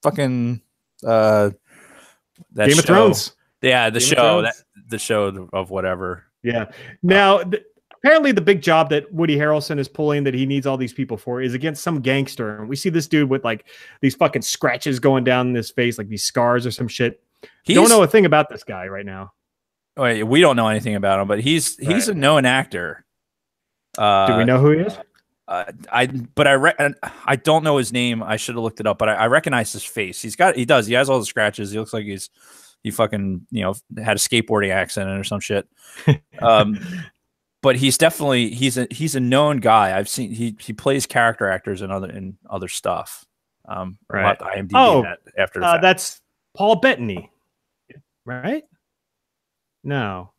fucking that Game of Thrones. Yeah, the show of whatever. Yeah. Now, apparently the big job that Woody Harrelson is pulling, that he needs all these people for, is against some gangster. And we see this dude with like these fucking scratches going down his face, like these scars or some shit. Don't know a thing about this guy right now. Wait, we don't know anything about him, but he's a known actor. Do we know who he is? I don't know his name. I should have looked it up, but I recognize his face. He has all the scratches. He looks like he fucking, you know, had a skateboarding accident or some shit. But he's definitely he's a known guy. I've seen he plays character actors in other stuff. Right. IMDb after the fact. That's Paul Bettany, right? No.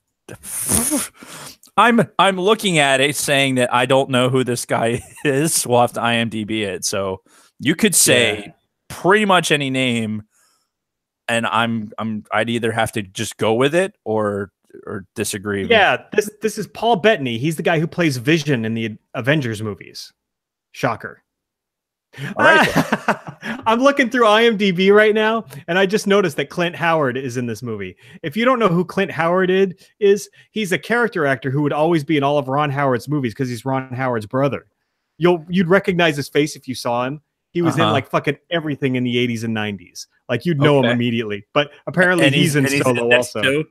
I'm looking at it saying that I don't know who this guy is. We'll have to IMDb it. So you could say pretty much any name, and I'd either have to just go with it or disagree. Yeah, this is Paul Bettany. He's the guy who plays Vision in the Avengers movies. Shocker. All right. I'm looking through IMDb right now, and I just noticed that Clint Howard is in this movie. If you don't know who Clint Howard is, he's a character actor who would always be in all of Ron Howard's movies because he's Ron Howard's brother. You'd recognize his face if you saw him. He was in like fucking everything in the 80s and 90s. Like you'd know him immediately. But apparently he's in Solo also. Too?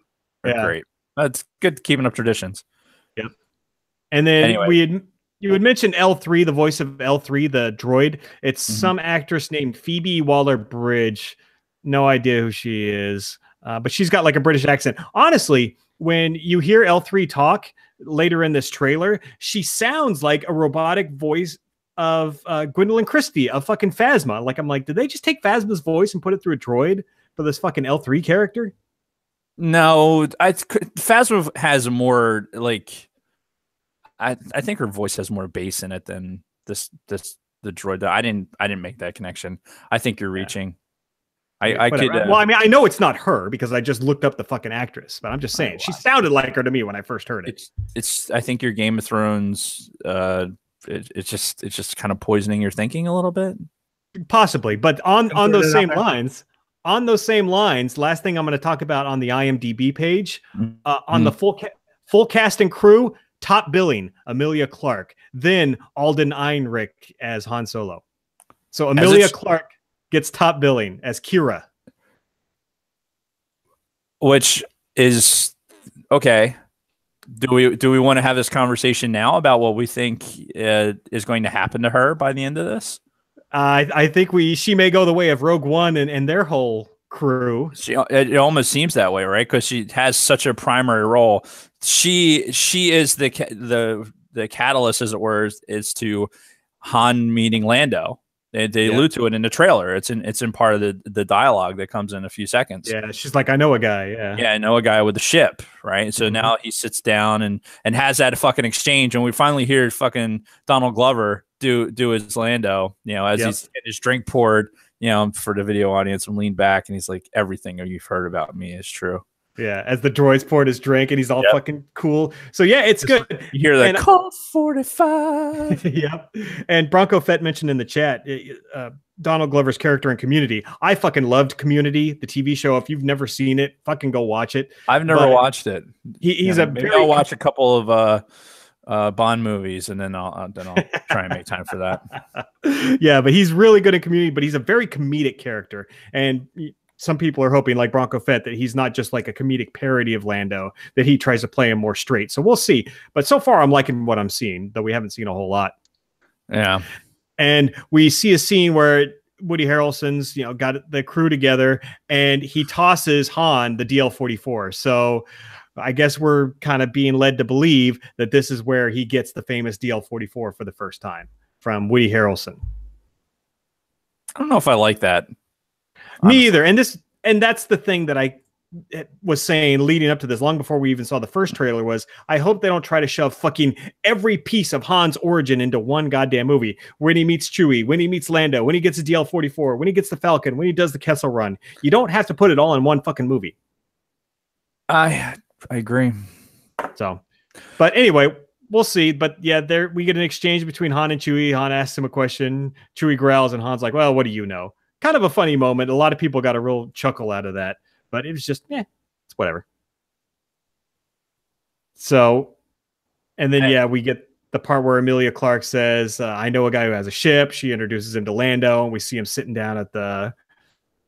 Yeah. Great. That's good, keeping up traditions. Yep. And then you had mentioned L3, the voice of L3, the droid. It's some actress named Phoebe WallerBridge. No idea who she is, but she's got like a British accent. Honestly, when you hear L3 talk later in this trailer, she sounds like a robotic voice of Gwendolyn Christie of fucking Phasma. Like, I'm like, did they just take Phasma's voice and put it through a droid for this fucking L3 character? No, Phasma has more like... I think her voice has more bass in it than the droid. I didn't make that connection. I think you're reaching. I could. Well, I mean, I know it's not her because I just looked up the fucking actress, but I'm just saying she sounded like her to me when I first heard it. It's. I think your Game of Thrones. It's just kind of poisoning your thinking a little bit. Possibly, but on those same lines. On those same lines, last thing I'm going to talk about on the IMDb page, on the full cast and crew. Top billing, Emilia Clarke. Then Alden Ehrenreich as Han Solo. So Emilia Clarke gets top billing as Kira. Which is okay. Do we want to have this conversation now about what we think is going to happen to her by the end of this? I think she may go the way of Rogue One and their whole crew. It almost seems that way, right? Because she has such a primary role. She is the catalyst, as it were, is to Han meeting Lando. They allude to it in the trailer. It's in part of the dialogue that comes in a few seconds. Yeah, she's like, I know a guy. Yeah, I know a guy with a ship, right? So now he sits down and has that fucking exchange, and we finally hear fucking Donald Glover do his Lando, you know, as he's getting his drink poured, you know, for the video audience, and lean back, and he's like, everything you've heard about me is true. Yeah, as the droids poured his drink, and he's all fucking cool. So yeah, it's good. You hear that Colt 45. Yep. And Bronco Fett mentioned in the chat, Donald Glover's character in Community. I fucking loved Community, the TV show. If you've never seen it, fucking go watch it. I've never watched it. Maybe I'll watch a couple of Bond movies, and then I'll try and make time for that. Yeah, but he's really good in Community, but he's a very comedic character. And some people are hoping, like Bronco Fett, that he's not just like a comedic parody of Lando, that he tries to play him more straight. So we'll see. But so far, I'm liking what I'm seeing, though we haven't seen a whole lot. Yeah. And we see a scene where Woody Harrelson's, got the crew together, and he tosses Han the DL-44. So I guess we're kind of being led to believe that this is where he gets the famous DL-44 for the first time from Woody Harrelson. I don't know if I like that. Me either. And that's the thing that I was saying leading up to this, long before we even saw the first trailer, was I hope they don't try to shove fucking every piece of Han's origin into one goddamn movie. When he meets Chewie, when he meets Lando, when he gets a DL-44, when he gets the Falcon, when he does the Kessel Run. You don't have to put it all in one fucking movie. I agree. So, but anyway, we'll see. But yeah, there we get an exchange between Han and Chewie. Han asks him a question. Chewie growls, and Han's like, "Well, what do you know?" Kind of a funny moment. A lot of people got a real chuckle out of that. But it was just, it's whatever. So, and then, we get the part where Emilia Clarke says, I know a guy who has a ship. She introduces him to Lando, and we see him sitting down at the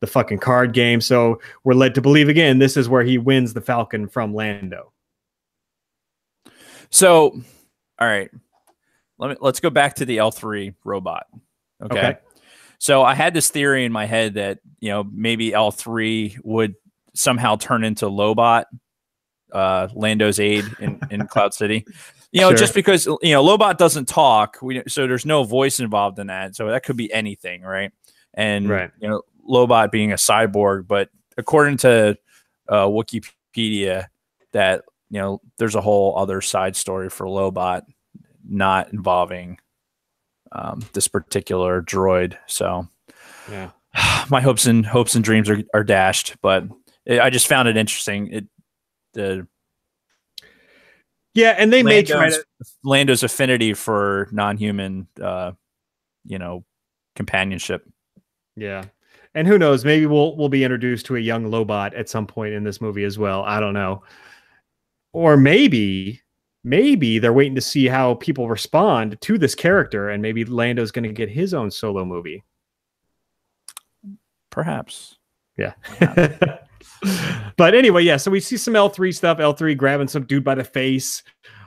fucking card game. So we're led to believe again, this is where he wins the Falcon from Lando. So, all right. Let's go back to the L3 robot. Okay. So I had this theory in my head that, maybe L3 would somehow turn into Lobot, Lando's aide in Cloud City. Sure. Just because Lobot doesn't talk, so there's no voice involved in that. So that could be anything, right? And Lobot being a cyborg, but according to Wikipedia, that there's a whole other side story for Lobot, not involving this particular droid. So my hopes and dreams are dashed, but I just found it interesting. And they may try to Lando's affinity for non-human, companionship. Yeah, and who knows? Maybe we'll be introduced to a young Lobot at some point in this movie as well. I don't know, or maybe they're waiting to see how people respond to this character, and maybe Lando's going to get his own solo movie. Perhaps. Yeah. But anyway, so we see some L3 stuff. L3 grabbing some dude by the face,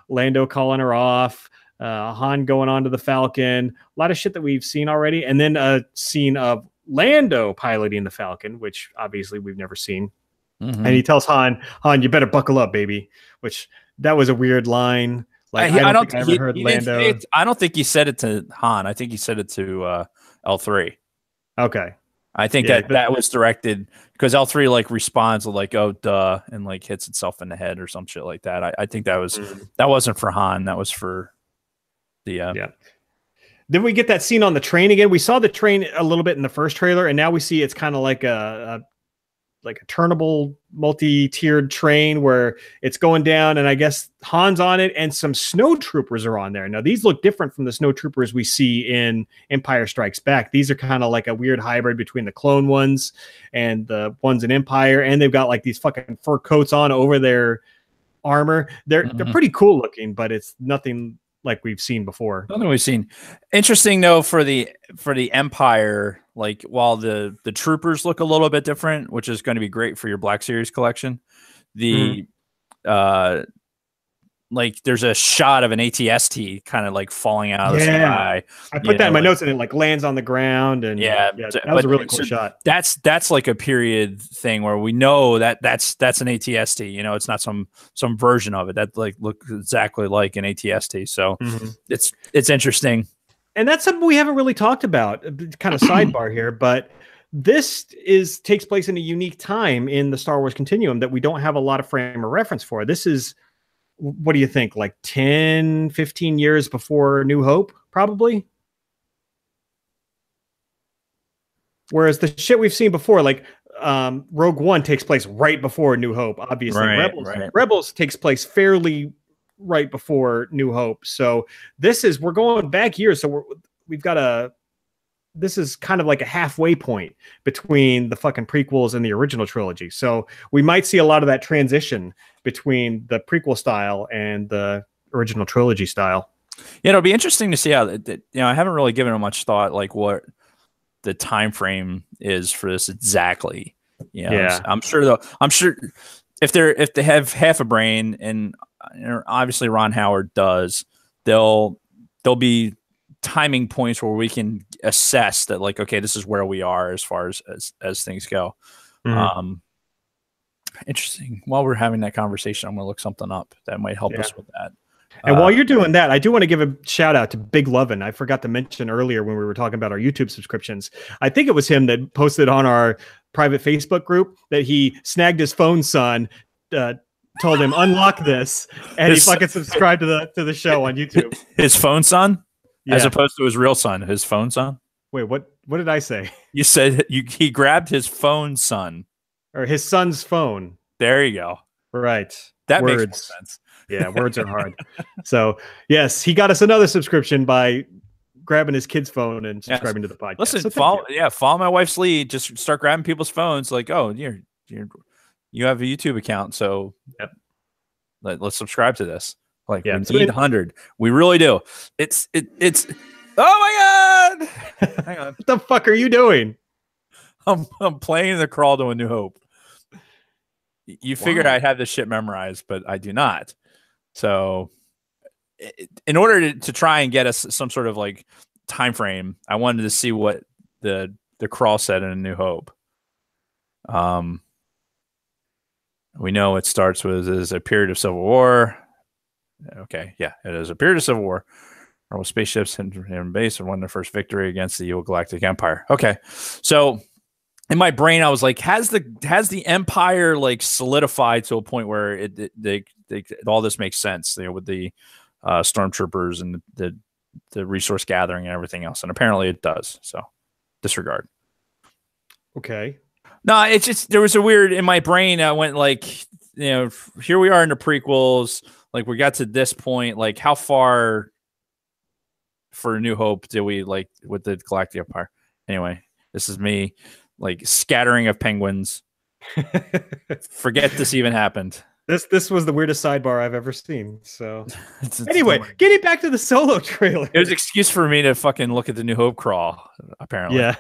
Lando calling her off, Han going on to the Falcon, a lot of shit that we've seen already. And then a scene of Lando piloting the Falcon, which obviously we've never seen. And he tells Han, you better buckle up, baby, which that was a weird line. Like, I don't think I ever heard Lando. I don't think he said it to Han. I think he said it to L3. Okay. I think that was directed because L3 like responds like, oh, duh, and like hits itself in the head or some shit like that. I think that was that wasn't for Han. That was for the Then we get that scene on the train again. We saw the train a little bit in the first trailer, and now we see it's kind of like a turnable multi-tiered train where it's going down, and I guess Han's on it and some snowtroopers are on there. Now these look different from the snowtroopers we see in Empire Strikes Back. These are kind of like a weird hybrid between the clone ones and the ones in Empire, and they've got like these fucking fur coats on over their armor. They're pretty cool looking, but it's nothing like we've seen before. Nothing we've seen. Interesting though, for the Empire, like while the troopers look a little bit different, which is going to be great for your Black Series collection, the like there's a shot of an AT-ST kind of like falling out of the sky. I put that in my notes, and it like lands on the ground, and that was a really cool shot. That's like a period thing where we know that's an AT-ST. It's not some version of it that like looks exactly like an AT-ST. So it's interesting. And that's something we haven't really talked about, kind of sidebar here, but this takes place in a unique time in the Star Wars continuum that we don't have a lot of frame of reference for. This is, what do you think, like 10, 15 years before New Hope, probably? Whereas the shit we've seen before, like Rogue One takes place right before New Hope, obviously. Rebels takes place fairly right before New Hope. So we're going back years. So this is kind of like a halfway point between the fucking prequels and the original trilogy. So we might see a lot of that transition between the prequel style and the original trilogy style. Yeah, it'll be interesting to see how I haven't really given it much thought, like what the time frame is for this exactly. I'm sure if they have half a brain, and obviously Ron Howard does, there'll be timing points where we can assess that, like, okay, this is where we are as far as things go. Interesting. While we're having that conversation, I'm going to look something up that might help us with that. And while you're doing that, I do want to give a shout out to Big Lovin'. I forgot to mention earlier when we were talking about our YouTube subscriptions. I think it was him that posted on our private Facebook group that he snagged his phone son, told him unlock this, and he fucking subscribed to the show on YouTube. His phone son, as opposed to his real son. His phone son. Wait, what did I say? You said he grabbed his phone son, or his son's phone. There you go. Right. That makes more sense. Yeah, words are hard. So, yes, he got us another subscription by grabbing his kid's phone and subscribing to the podcast. Listen, so follow my wife's lead. Just start grabbing people's phones. Like, oh, you have a YouTube account, so let's subscribe to this. Like, we need 100. We really do. It's. Oh my God! Hang on. What the fuck are you doing? I'm playing the Crawl to a New Hope. You figured I'd have this shit memorized, but I do not. So, in order to try and get us some sort of like time frame, I wanted to see what the Crawl said in A New Hope. We know it starts with is a period of civil war. Okay, yeah, it is a period of civil war. Or with spaceships in base and won their first victory against the evil Galactic Empire. Okay, so in my brain, I was like, has the Empire like solidified to a point where all this makes sense? With the stormtroopers and the resource gathering and everything else, and apparently it does. So disregard. Okay. No, it's just there was a weird in my brain. I went like, here we are in the prequels. Like we got to this point. Like how far for A New Hope did we like with the Galactic Empire? Anyway, this is me like scattering of penguins. Forget this even happened. This was the weirdest sidebar I've ever seen. So anyway, getting back to the Solo trailer. It was an excuse for me to fucking look at the New Hope crawl, apparently. Yeah.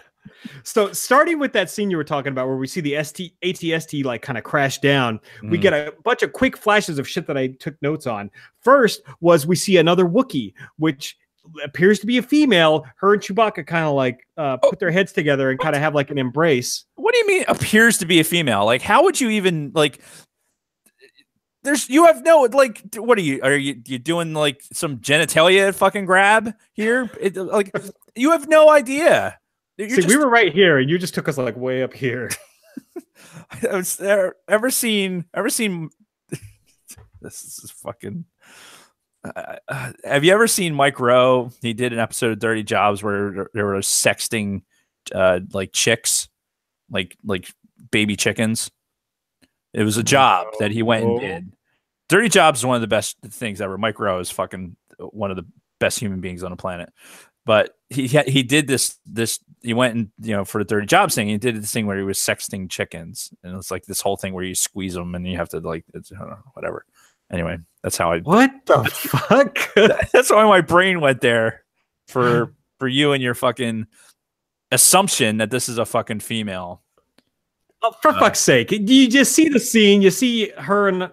So starting with that scene you were talking about where we see the ATST like kind of crash down, we get a bunch of quick flashes of shit that I took notes on. First was we see another Wookiee, which appears to be a female. Her and Chewbacca kind of like put their heads together and kind of have like an embrace. What do you mean appears to be a female? Like how would you even like you have no like what are you doing like some genitalia fucking grab here? Like you have no idea. We were right here and you just took us like way up here. Ever seen this is fucking have you ever seen Mike Rowe? He did an episode of Dirty Jobs where there were sexting like chicks, like baby chickens. It was a job that he went and did. Dirty Jobs is one of the best things ever. Mike Rowe is fucking one of the best human beings on the planet. But he did this he went and for the Dirty Jobs thing, he did this thing where he was sexting chickens, and it's like this whole thing where you squeeze them and you have to like whatever. Anyway, that's how what the fuck? That's why my brain went there for you and your fucking assumption that this is a fucking female. Oh, for fuck's sake. You just see the scene. You see her and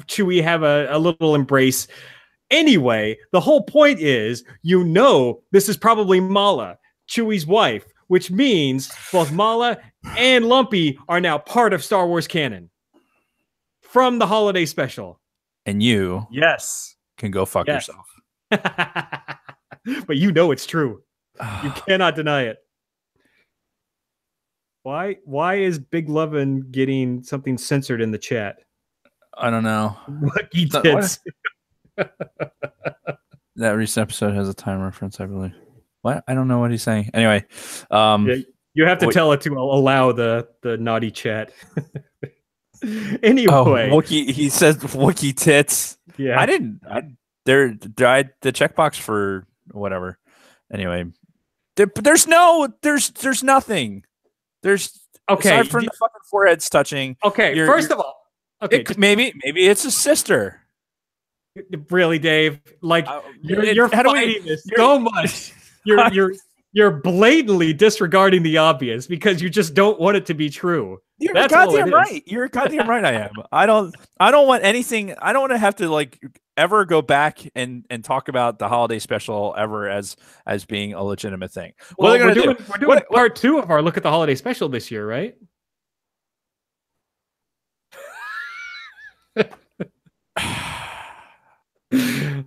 Chewie have a little embrace. Anyway, the whole point is, this is probably Mala, Chewie's wife, which means both Mala and Lumpy are now part of Star Wars canon from the holiday special. And you can go fuck yourself. But it's true. You cannot deny it. Why is Big Lovin' getting something censored in the chat? I don't know. Wookie tits. That recent episode has a time reference, I believe. What? I don't know what he's saying. Anyway, you have to tell it to allow the naughty chat. Anyway, Wookie, he says Wookie tits. Yeah, I didn't. The checkbox for whatever. Anyway, there's nothing. There's aside from the fucking foreheads touching. Okay, first of all, maybe it's a sister. Really, Dave? Like you're fighting this so much. You're blatantly disregarding the obvious because you just don't want it to be true. You're goddamn right. You're goddamn right. I am. I don't want anything. I don't want to have to like ever go back and talk about the holiday special ever as being a legitimate thing. Well, we're doing part 2 of our look at the holiday special this year, right?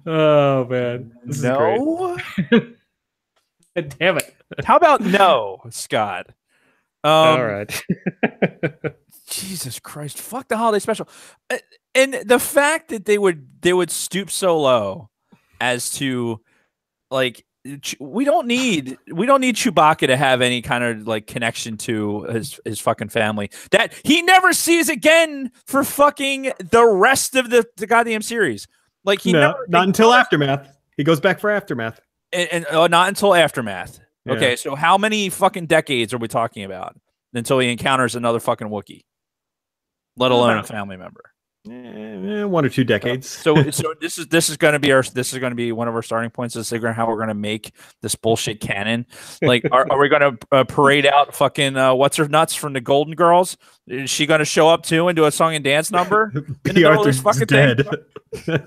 Oh man, this is great. Damn it! How about no, Scott? All right. Jesus Christ! Fuck the holiday special, and the fact that they would stoop so low as to like we don't need Chewbacca to have any kind of like connection to his fucking family that he never sees again for fucking the rest of the goddamn series. Like he not until Aftermath. He goes back for Aftermath, and not until Aftermath. Yeah. Okay, so how many fucking decades are we talking about until he encounters another fucking Wookiee, let alone a family member? 1 or 2 decades. So this is going to be one of our starting points to figure out how we're going to make this bullshit canon. Like, are we going to parade out fucking what's her nuts from the Golden Girls? Is she going to show up too and do a song and dance number? B. Arthur's dead.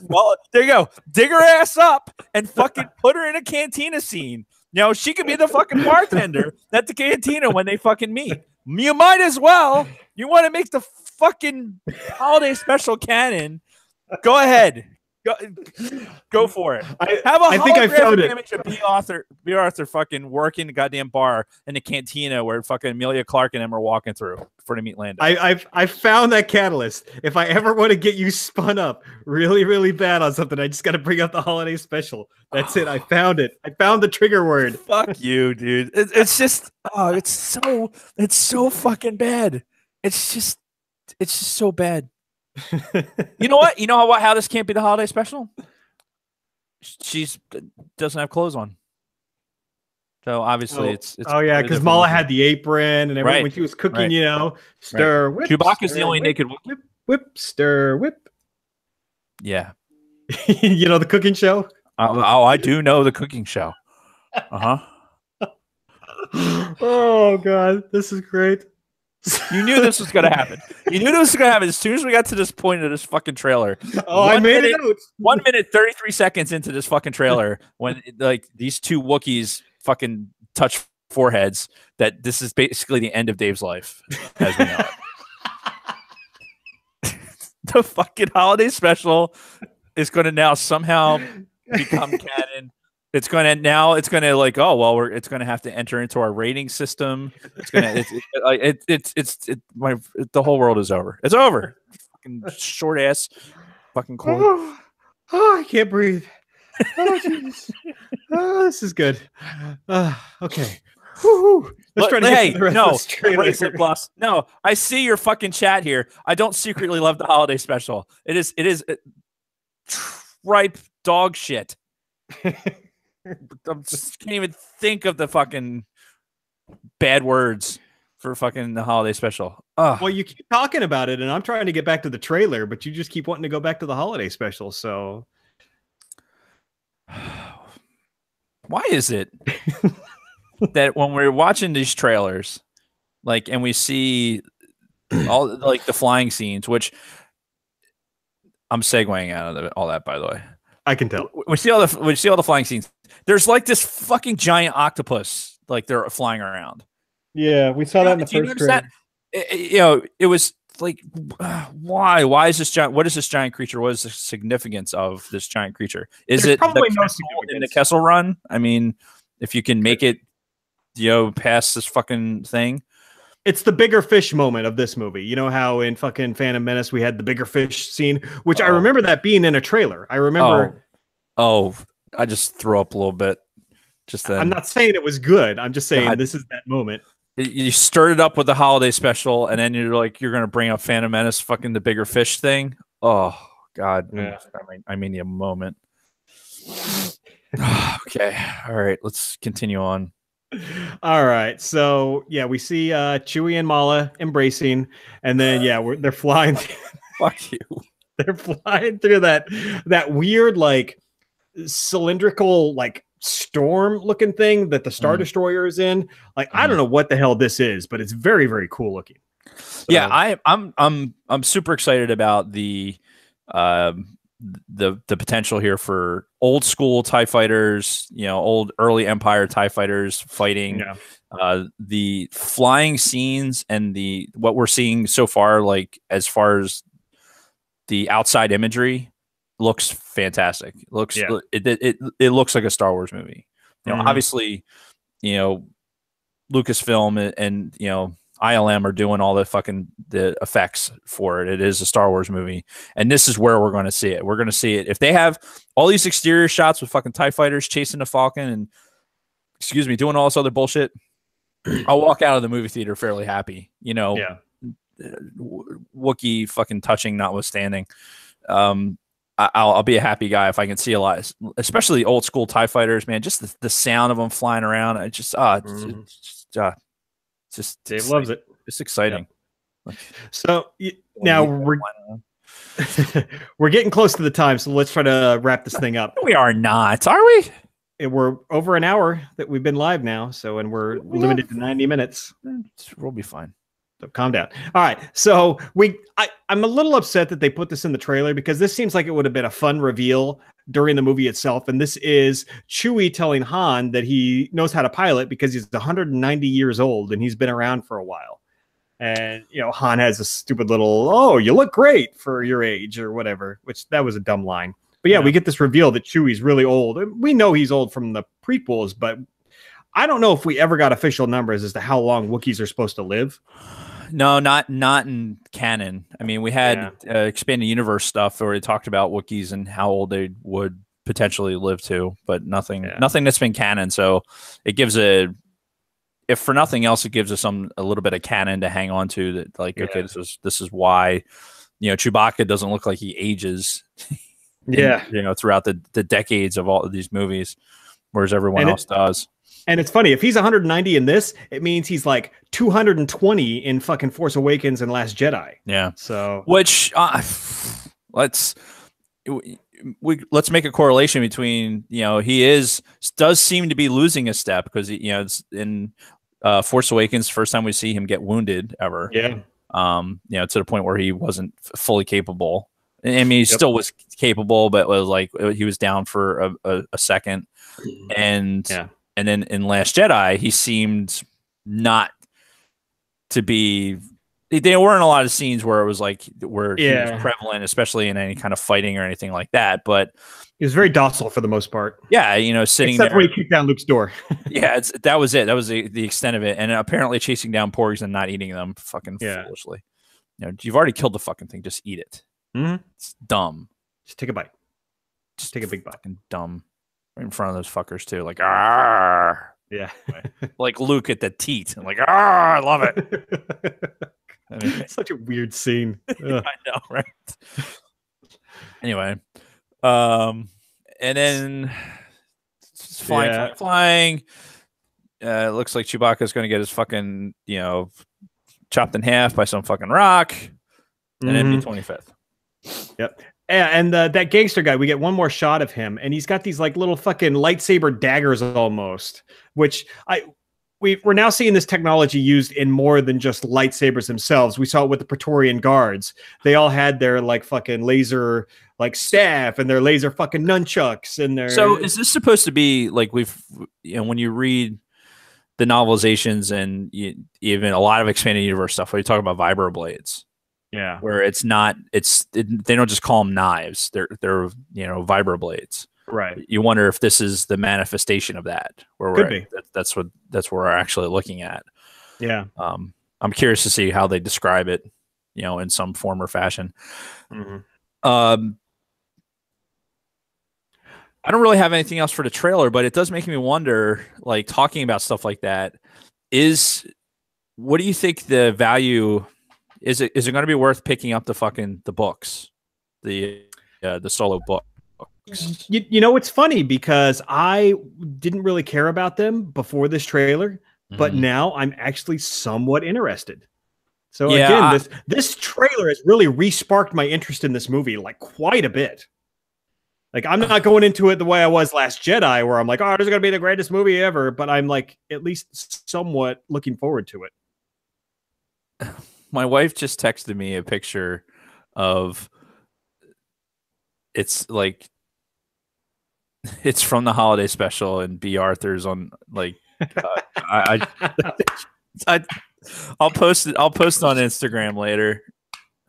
Well, there you go. Dig her ass up and fucking put her in a cantina scene. You know, she could be the fucking bartender at the cantina when they fucking meet. You might as well. You want to make the fucking holiday special canon? Go ahead. Go for it. I think I found it. Image of B. Arthur fucking working the goddamn bar in the cantina where fucking Emilia Clarke and them are walking through for to meet Lando. I found that catalyst. If I ever want to get you spun up really, really bad on something, I just got to bring up the holiday special. That's it. I found it. I found the trigger word. Fuck you, dude. It's just it's so fucking bad. It's just so bad. You know what? You know how this can't be the holiday special? She's doesn't have clothes on. So obviously it's oh yeah, because Mala had the apron and everything when she was cooking, you know, stir, whip. Chewbacca's the only naked whip, stir, whip. Yeah. You know the cooking show? Oh, I do know the cooking show. Oh god, this is great. You knew this was gonna happen. You knew this was gonna happen as soon as we got to this point of this fucking trailer. Oh, I made it out. 1 minute 33 seconds into this fucking trailer, when like these two Wookiees fucking touch foreheads, that this is basically the end of Dave's life as we know it. The fucking holiday special is gonna now somehow become canon. It's gonna like, oh well, it's gonna have to enter into our rating system. It's gonna the whole world is over. It's over. Fucking short ass fucking cold. Oh, I can't breathe. Oh Jesus. Oh, this is good. Okay. Woo-hoo. Let's try to get to the rest of this trailer. Plus. No, I see your fucking chat here. I don't secretly love the holiday special. It is tripe dog shit. I just can't even think of the fucking bad words for fucking the holiday special. Well, you keep talking about it, and I'm trying to get back to the trailer, but you just keep wanting to go back to the holiday special. So, why is it that when we're watching these trailers, like, and we see all like the flying scenes, which I'm segueing out of all that, by the way. I can tell. We see all the flying scenes. There's like this fucking giant octopus, like they're flying around. Yeah, we saw that in the first trailer. You know, it was like, why? Why is this giant? What is this giant creature? What is the significance of this giant creature? Is it probably in the Kessel Run? I mean, if you can make it, you know, past this fucking thing. It's the bigger fish moment of this movie. You know how in fucking Phantom Menace we had the bigger fish scene, which I remember that being in a trailer. I remember. Oh, I just threw up a little bit. Just then. I'm not saying it was good. I'm just saying this is that moment. You stirred it up with the holiday special, and then you're like, you're gonna bring up Phantom Menace, fucking the bigger fish thing. Oh God, yeah. I mean a moment. Okay, all right, let's continue on. All right, so yeah, we see Chewie and Mala embracing, and then they're flying. Fuck you. They're flying through that weird like cylindrical like storm looking thing that the Star Destroyer is in. Like I don't know what the hell this is, but it's very, very cool looking. So, yeah, I'm super excited about the potential here for old school TIE fighters, you know, old early Empire TIE fighters fighting. The flying scenes and what we're seeing so far, like as far as the outside imagery looks fantastic. It looks like a Star Wars movie. You know, obviously, you know, Lucasfilm and you know ILM are doing all the effects for it. It is a Star Wars movie, and this is where we're going to see it. We're going to see it if they have all these exterior shots with fucking TIE fighters chasing the Falcon and doing all this other bullshit. I'll walk out of the movie theater fairly happy. You know, Wookie fucking touching notwithstanding. I'll be a happy guy if I can see a lot, especially old school TIE fighters, man. Just the sound of them flying around. It just, Dave loves it. It's exciting. Yeah. So now we're getting close to the time, so let's try to wrap this thing up. We are not, are we? We're over an hour that we've been live now, and we're limited to 90 minutes. We'll be fine. So calm down. All right. So I'm a little upset that they put this in the trailer because this seems like it would have been a fun reveal during the movie itself. And this is Chewie telling Han that he knows how to pilot because he's 190 years old and he's been around for a while. And, you know, Han has a stupid little, "Oh, you look great for your age," or whatever, which that was a dumb line. But yeah, we get this reveal that Chewie's really old. We know he's old from the prequels, but I don't know if we ever got official numbers as to how long Wookiees are supposed to live. No, not in canon. I mean, we had expanded universe stuff where we talked about Wookiees and how old they would potentially live to, but nothing that's been canon. So it gives if for nothing else, it gives us a little bit of canon to hang on to that. Like, okay, this is why, you know, Chewbacca doesn't look like he ages. You know, throughout the decades of all of these movies, whereas everyone else does. And it's funny, if he's 190 in this, it means he's like 220 in fucking Force Awakens and Last Jedi. Yeah. So which let's make a correlation between, you know, he does seem to be losing a step because you know, it's in Force Awakens, first time we see him get wounded ever. Yeah. You know, to the point where he wasn't fully capable. I mean, he still was capable, but was like he was down for a second. And then in Last Jedi, he seemed not to be. There weren't a lot of scenes where it was like he was prevalent, especially in any kind of fighting or anything like that. But he was very docile for the most part. Yeah, you know, sitting except there. when he kicked down Luke's door. That was it. That was the extent of it. And apparently chasing down porgs and not eating them, fucking foolishly. You know, you've already killed the fucking thing. Just eat it. It's dumb. Just take a bite. Just take a big bite. Fucking dumb. Right in front of those fuckers too. Like, ah. Yeah. Like Luke at the teat. I'm like, ah, I love it. I mean, such a weird scene. I know, right? Anyway, and then flying. It looks like Chewbacca's going to get his fucking, you know, chopped in half by some fucking rock, and then be 25th. Yep. And that gangster guy, we get one more shot of him, and he's got these like little fucking lightsaber daggers almost, which we're now seeing this technology used in more than just lightsabers themselves. We saw it with the Praetorian Guards. They all had their like fucking laser like staff and their laser fucking nunchucks and their. So is this supposed to be like when you read the novelizations and even a lot of expanded universe stuff, where you talk about vibro blades? Yeah, where it's not, they don't just call them knives. They're you know, vibro blades. Right. You wonder if this is the manifestation of that. Where could be. That's what we're actually looking at. Yeah. I'm curious to see how they describe it, you know, in some form or fashion. I don't really have anything else for the trailer, but it does make me wonder, like talking about stuff like that, what do you think the value is? Is it going to be worth picking up the books, the solo book? You know, it's funny because I didn't really care about them before this trailer, but now I'm actually somewhat interested. So again, this trailer has really re-sparked my interest in this movie like quite a bit. Like, I'm not going into it the way I was Last Jedi, where I'm like, oh, this is going to be the greatest movie ever. But I'm like, at least somewhat looking forward to it. My wife just texted me a picture of, it's like, it's from the holiday special, and B. Arthur's on like, I'll post it. I'll post it on Instagram later.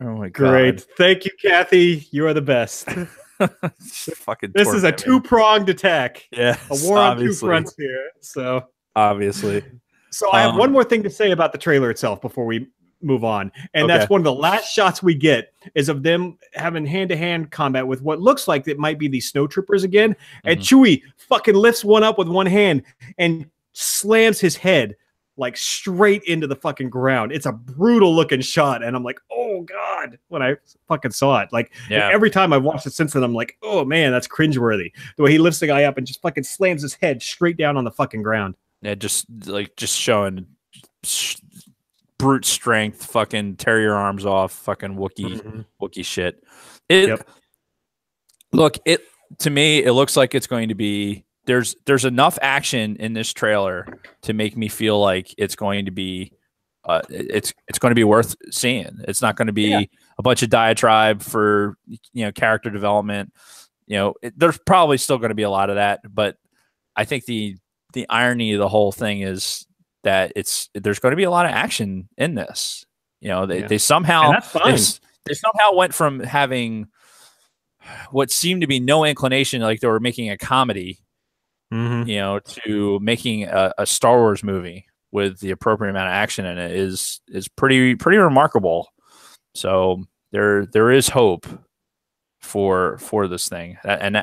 Oh my god! Great, thank you, Kathy. You are the best. Fucking. This is a two-pronged attack. Yeah, a war on two fronts here. So obviously. So I have one more thing to say about the trailer itself before we move on. And that's one of the last shots we get is of them having hand-to-hand combat with what looks like it might be these snow troopers again. And Chewie fucking lifts one up with one hand and slams his head like straight into the fucking ground. It's a brutal looking shot. And I'm like, oh God, when I fucking saw it. Like every time I've watched it since then, I'm like, oh man, that's cringeworthy. The way he lifts the guy up and just fucking slams his head straight down on the fucking ground. Yeah, just showing brute strength, fucking tear your arms off, fucking Wookie shit. Look, to me, it looks like it's going to be there's enough action in this trailer to make me feel like it's going to be it's going to be worth seeing. It's not going to be a bunch of diatribe for character development. There's probably still going to be a lot of that, but I think the irony of the whole thing is that there's going to be a lot of action in this. They somehow they somehow went from having what seemed to be no inclination, like they were making a comedy, to making a Star Wars movie with the appropriate amount of action in it is pretty remarkable. So there is hope for this thing, and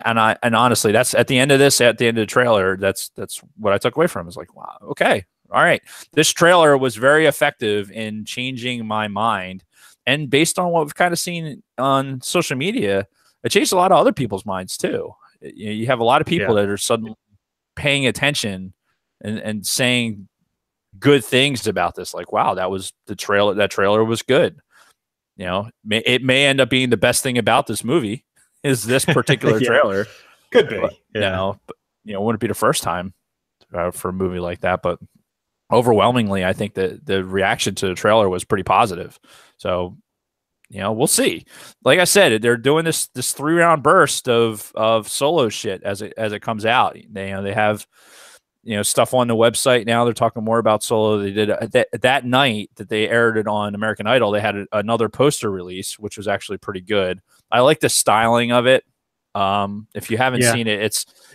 honestly, that's at the end of the trailer. That's what I took away from. Is like, wow, okay, all right, this trailer was very effective in changing my mind, and based on what we've kind of seen on social media, it changed a lot of other people's minds too. You have a lot of people that are suddenly paying attention and saying good things about this. Like, wow, that trailer was good. It may end up being the best thing about this movie is this particular trailer. Could be, but, wouldn't it be the first time for a movie like that? But overwhelmingly, I think that the reaction to the trailer was pretty positive. So, we'll see. Like I said, they're doing this 3-round burst of Solo shit as it comes out. They have stuff on the website now. They're talking more about Solo. They did that night that they aired it on American Idol. They had another poster release, which was actually pretty good. I like the styling of it. If you haven't seen it,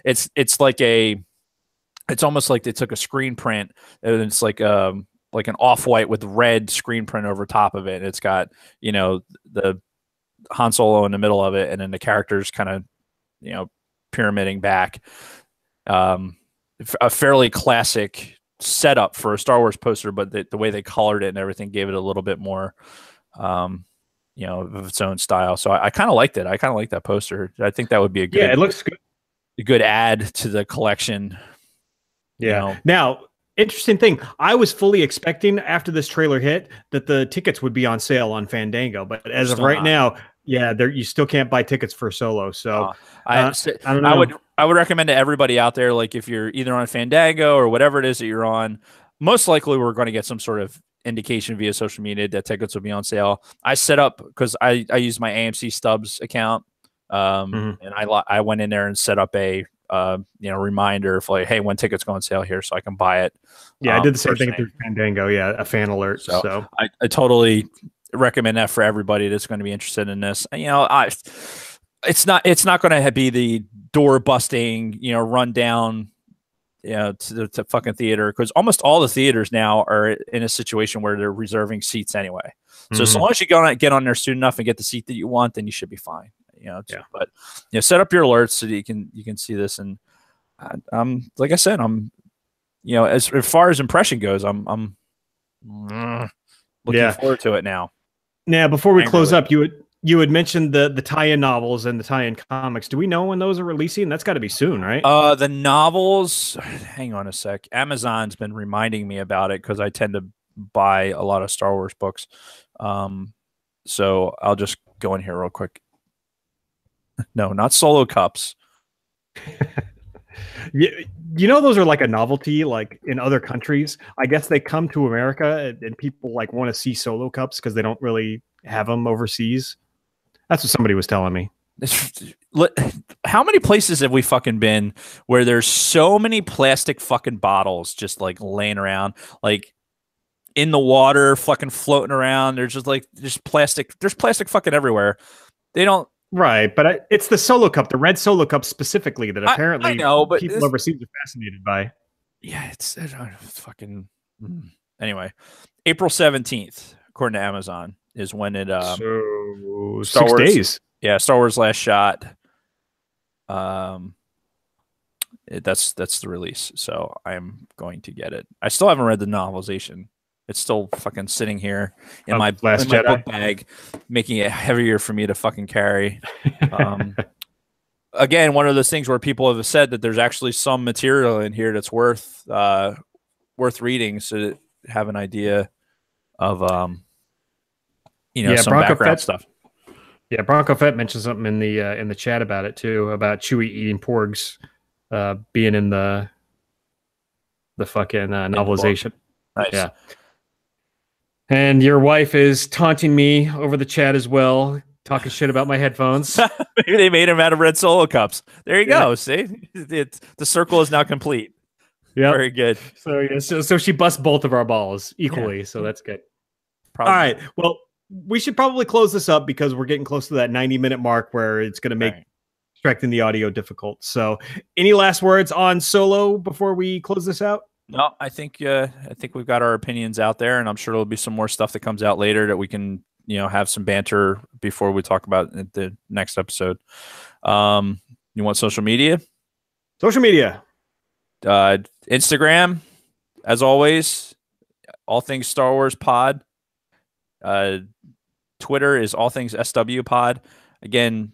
it's like it's almost like they took a screen print and it's like an off-white with red screen print over top of it. And it's got the Han Solo in the middle of it, and then the characters kind of pyramiding back. A fairly classic setup for a Star Wars poster, but the way they colored it and everything gave it a little bit more, of its own style. So I kind of liked it. I kind of like that poster. I think that would be a good, it looks good. A good add to the collection. Yeah. Now, interesting thing. I was fully expecting after this trailer hit that the tickets would be on sale on Fandango, but as of right now, you still can't buy tickets for Solo. So I don't know. I would recommend to everybody out there, like if you're either on Fandango or whatever it is that you're on, most likely we're going to get some sort of indication via social media that tickets will be on sale. I set up because I use my AMC Stubs account, and I went in there and set up a reminder for like, hey, when tickets go on sale here, so I can buy it. Yeah, I did the same thing through Fandango. Yeah, a fan alert. So I totally recommend that for everybody that's going to be interested in this. It's not going to be the door busting, run down, to the fucking theater, because almost all the theaters now are in a situation where they're reserving seats anyway. So as long as you get on there soon enough and get the seat that you want, then you should be fine. But set up your alerts so that you can see this. And like I said, I'm as far as impression goes, I'm looking forward to it now. Now, before we close up, you had mentioned the tie-in novels and the tie-in comics. Do we know when those are releasing? That's got to be soon, right? The novels, hang on a sec. Amazon's been reminding me about it because I tend to buy a lot of Star Wars books. So I'll just go in here real quick. No, not Solo Cups. Those are like a novelty, like in other countries. I guess they come to America and people like want to see Solo Cups because they don't really have them overseas. That's what somebody was telling me. How many places have we fucking been where there's so many plastic fucking bottles just like laying around? Like, in the water, fucking floating around. There's just plastic. There's plastic fucking everywhere. They don't. Right, but it's the Solo Cup, the red Solo Cup specifically, that apparently I know, but people overseas are fascinated by. Yeah, it's fucking. Anyway, April 17th, according to Amazon, is when it. So Star 6 Wars, days. Yeah, Star Wars Last Shot. That's the release, so I'm going to get it. I still haven't read the novelization. It's still fucking sitting here in my book bag, making it heavier for me to fucking carry. Again, one of those things where people have said that there's actually some material in here that's worth reading, so to have an idea of some Bronco background Fett stuff. Yeah, Bronco Fett mentioned something in the chat about it too, about Chewie eating porgs being in the fucking novelization. Nice. Yeah. And your wife is taunting me over the chat as well, talking shit about my headphones. Maybe they made them out of red Solo cups. There you go. See, the circle is now complete. Yeah, very good. So she busts both of our balls equally. So that's good. Probably. All right. Well, we should probably close this up because we're getting close to that 90-minute mark where it's going to make extracting the audio difficult. So, any last words on Solo before we close this out? No, I think we've got our opinions out there, and I'm sure there'll be some more stuff that comes out later that we can have some banter before we talk about the next episode. You want social media? Social media. Instagram, as always, all things Star Wars pod. Twitter is all things SW pod. Again,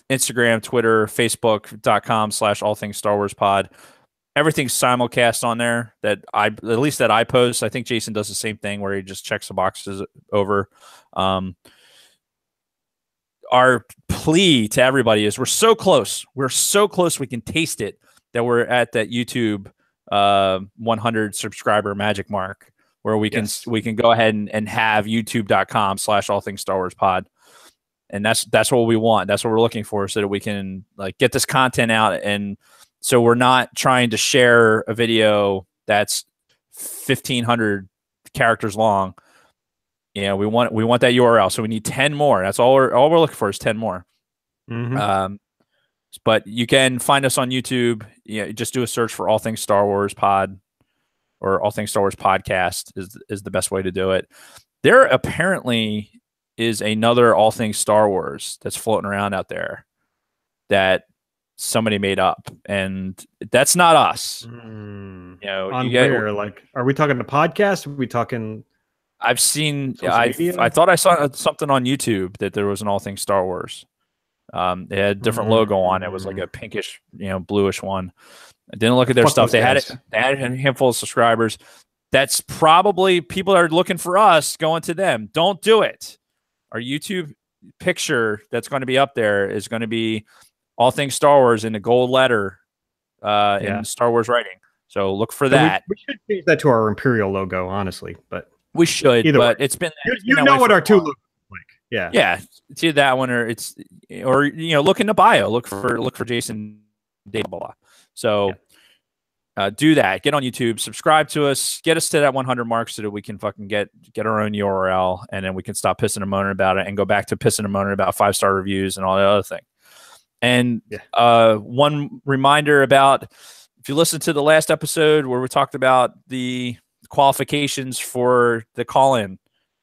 Instagram, Twitter, Facebook.com/all things Star Wars pod. Everything's simulcast on there at least that I post. I think Jason does the same thing where he just checks the boxes over. Our plea to everybody is we're so close. We're so close we can taste it that we're at that YouTube 100 subscriber magic mark where we can go ahead and have youtube.com/all things Star Wars pod. And that's what we want. That's what we're looking for so that we can get this content out. And so we're not trying to share a video that's 1,500 characters long. We want that URL. So we need 10 more. That's all we're looking for is 10 more. Mm-hmm. But you can find us on YouTube. Just do a search for All Things Star Wars Pod or All Things Star Wars Podcast is the best way to do it. There apparently is another All Things Star Wars that's floating around out there that somebody made up, and that's not us. On where? Are we talking the podcast? Are we talking? I've seen. I thought I saw something on YouTube that there was an All Things Star Wars. It had a different logo on it. It was like a pinkish, bluish one. I didn't look at their stuff. They had a handful of subscribers. That's probably people are looking for us going to them. Don't do it. Our YouTube picture that's going to be up there is going to be All Things Star Wars in a gold letter in Star Wars writing. So look for that. We should change that to our Imperial logo, honestly. But we should. It's been you know what our two look like. Yeah. It's either that one or look in the bio. Look for Jason blah, blah, blah. So do that. Get on YouTube. Subscribe to us. Get us to that 100 mark so that we can fucking get our own URL, and then we can stop pissing and moaning about it and go back to pissing and moaning about 5-star reviews and all the other thing. And one reminder about if you listen to the last episode where we talked about the qualifications for the call-in,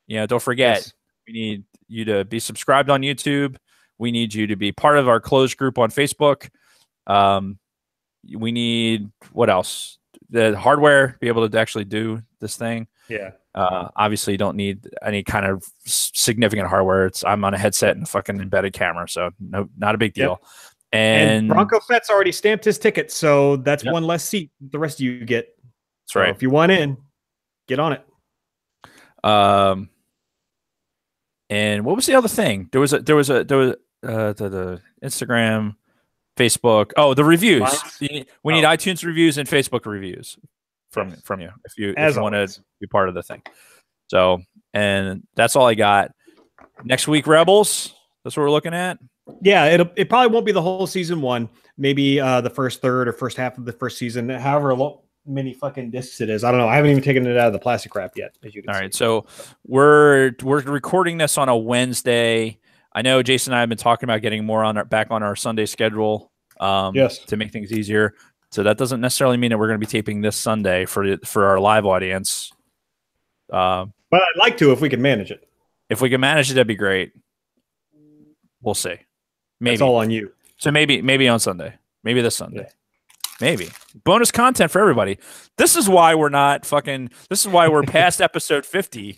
don't forget we need you to be subscribed on YouTube. We need you to be part of our closed group on Facebook. We need what else? The hardware, be able to actually do this thing. Yeah. Obviously, you don't need any kind of significant hardware. I'm on a headset and a fucking embedded camera, so no, not a big deal. Yep. And Bronco Fett's already stamped his ticket, so that's one less seat the rest of you get. That's right. So if you want in, get on it. And what was the other thing? There was the Instagram, Facebook. Oh, the reviews. We need iTunes reviews and Facebook reviews from you if you want to be part of the thing. So, and that's all I got. Next week, Rebels. That's what we're looking at. Yeah, it probably won't be the whole season one. Maybe the first third or first half of the first season. However many fucking discs it is. I don't know. I haven't even taken it out of the plastic wrap yet, as you can All see. right, so we're recording this on a Wednesday. I know Jason and I have been talking about getting more back on our Sunday schedule. Yes, to make things easier. So that doesn't necessarily mean that we're going to be taping this Sunday for our live audience. but I'd like to if we could manage it. If we can manage it, that'd be great. We'll see. Maybe it's all on you. So maybe on Sunday. Maybe this Sunday. Yeah. Maybe bonus content for everybody. This is why we're not fucking. This is why we're past episode 50,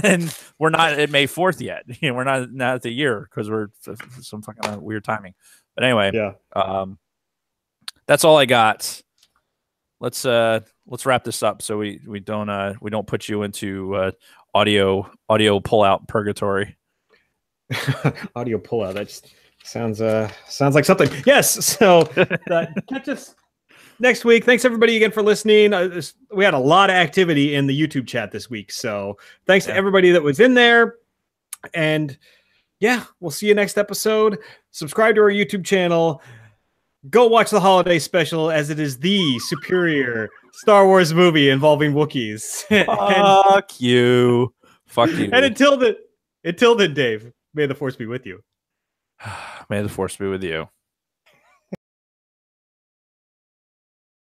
and we're not at May 4th yet. You know, we're not at the year because we're some fucking weird timing. But anyway, yeah. That's all I got. Let's wrap this up so we don't put you into audio pullout purgatory. Audio pullout. That just sounds like something. Yes. So catch us next week. Thanks everybody again for listening. We had a lot of activity in the YouTube chat this week, so thanks to everybody that was in there. And yeah, we'll see you next episode. Subscribe to our YouTube channel. Go watch the holiday special, as it is the superior Star Wars movie involving Wookiees. Fuck you. Fuck you. And until then, Dave, may the Force be with you. May the Force be with you.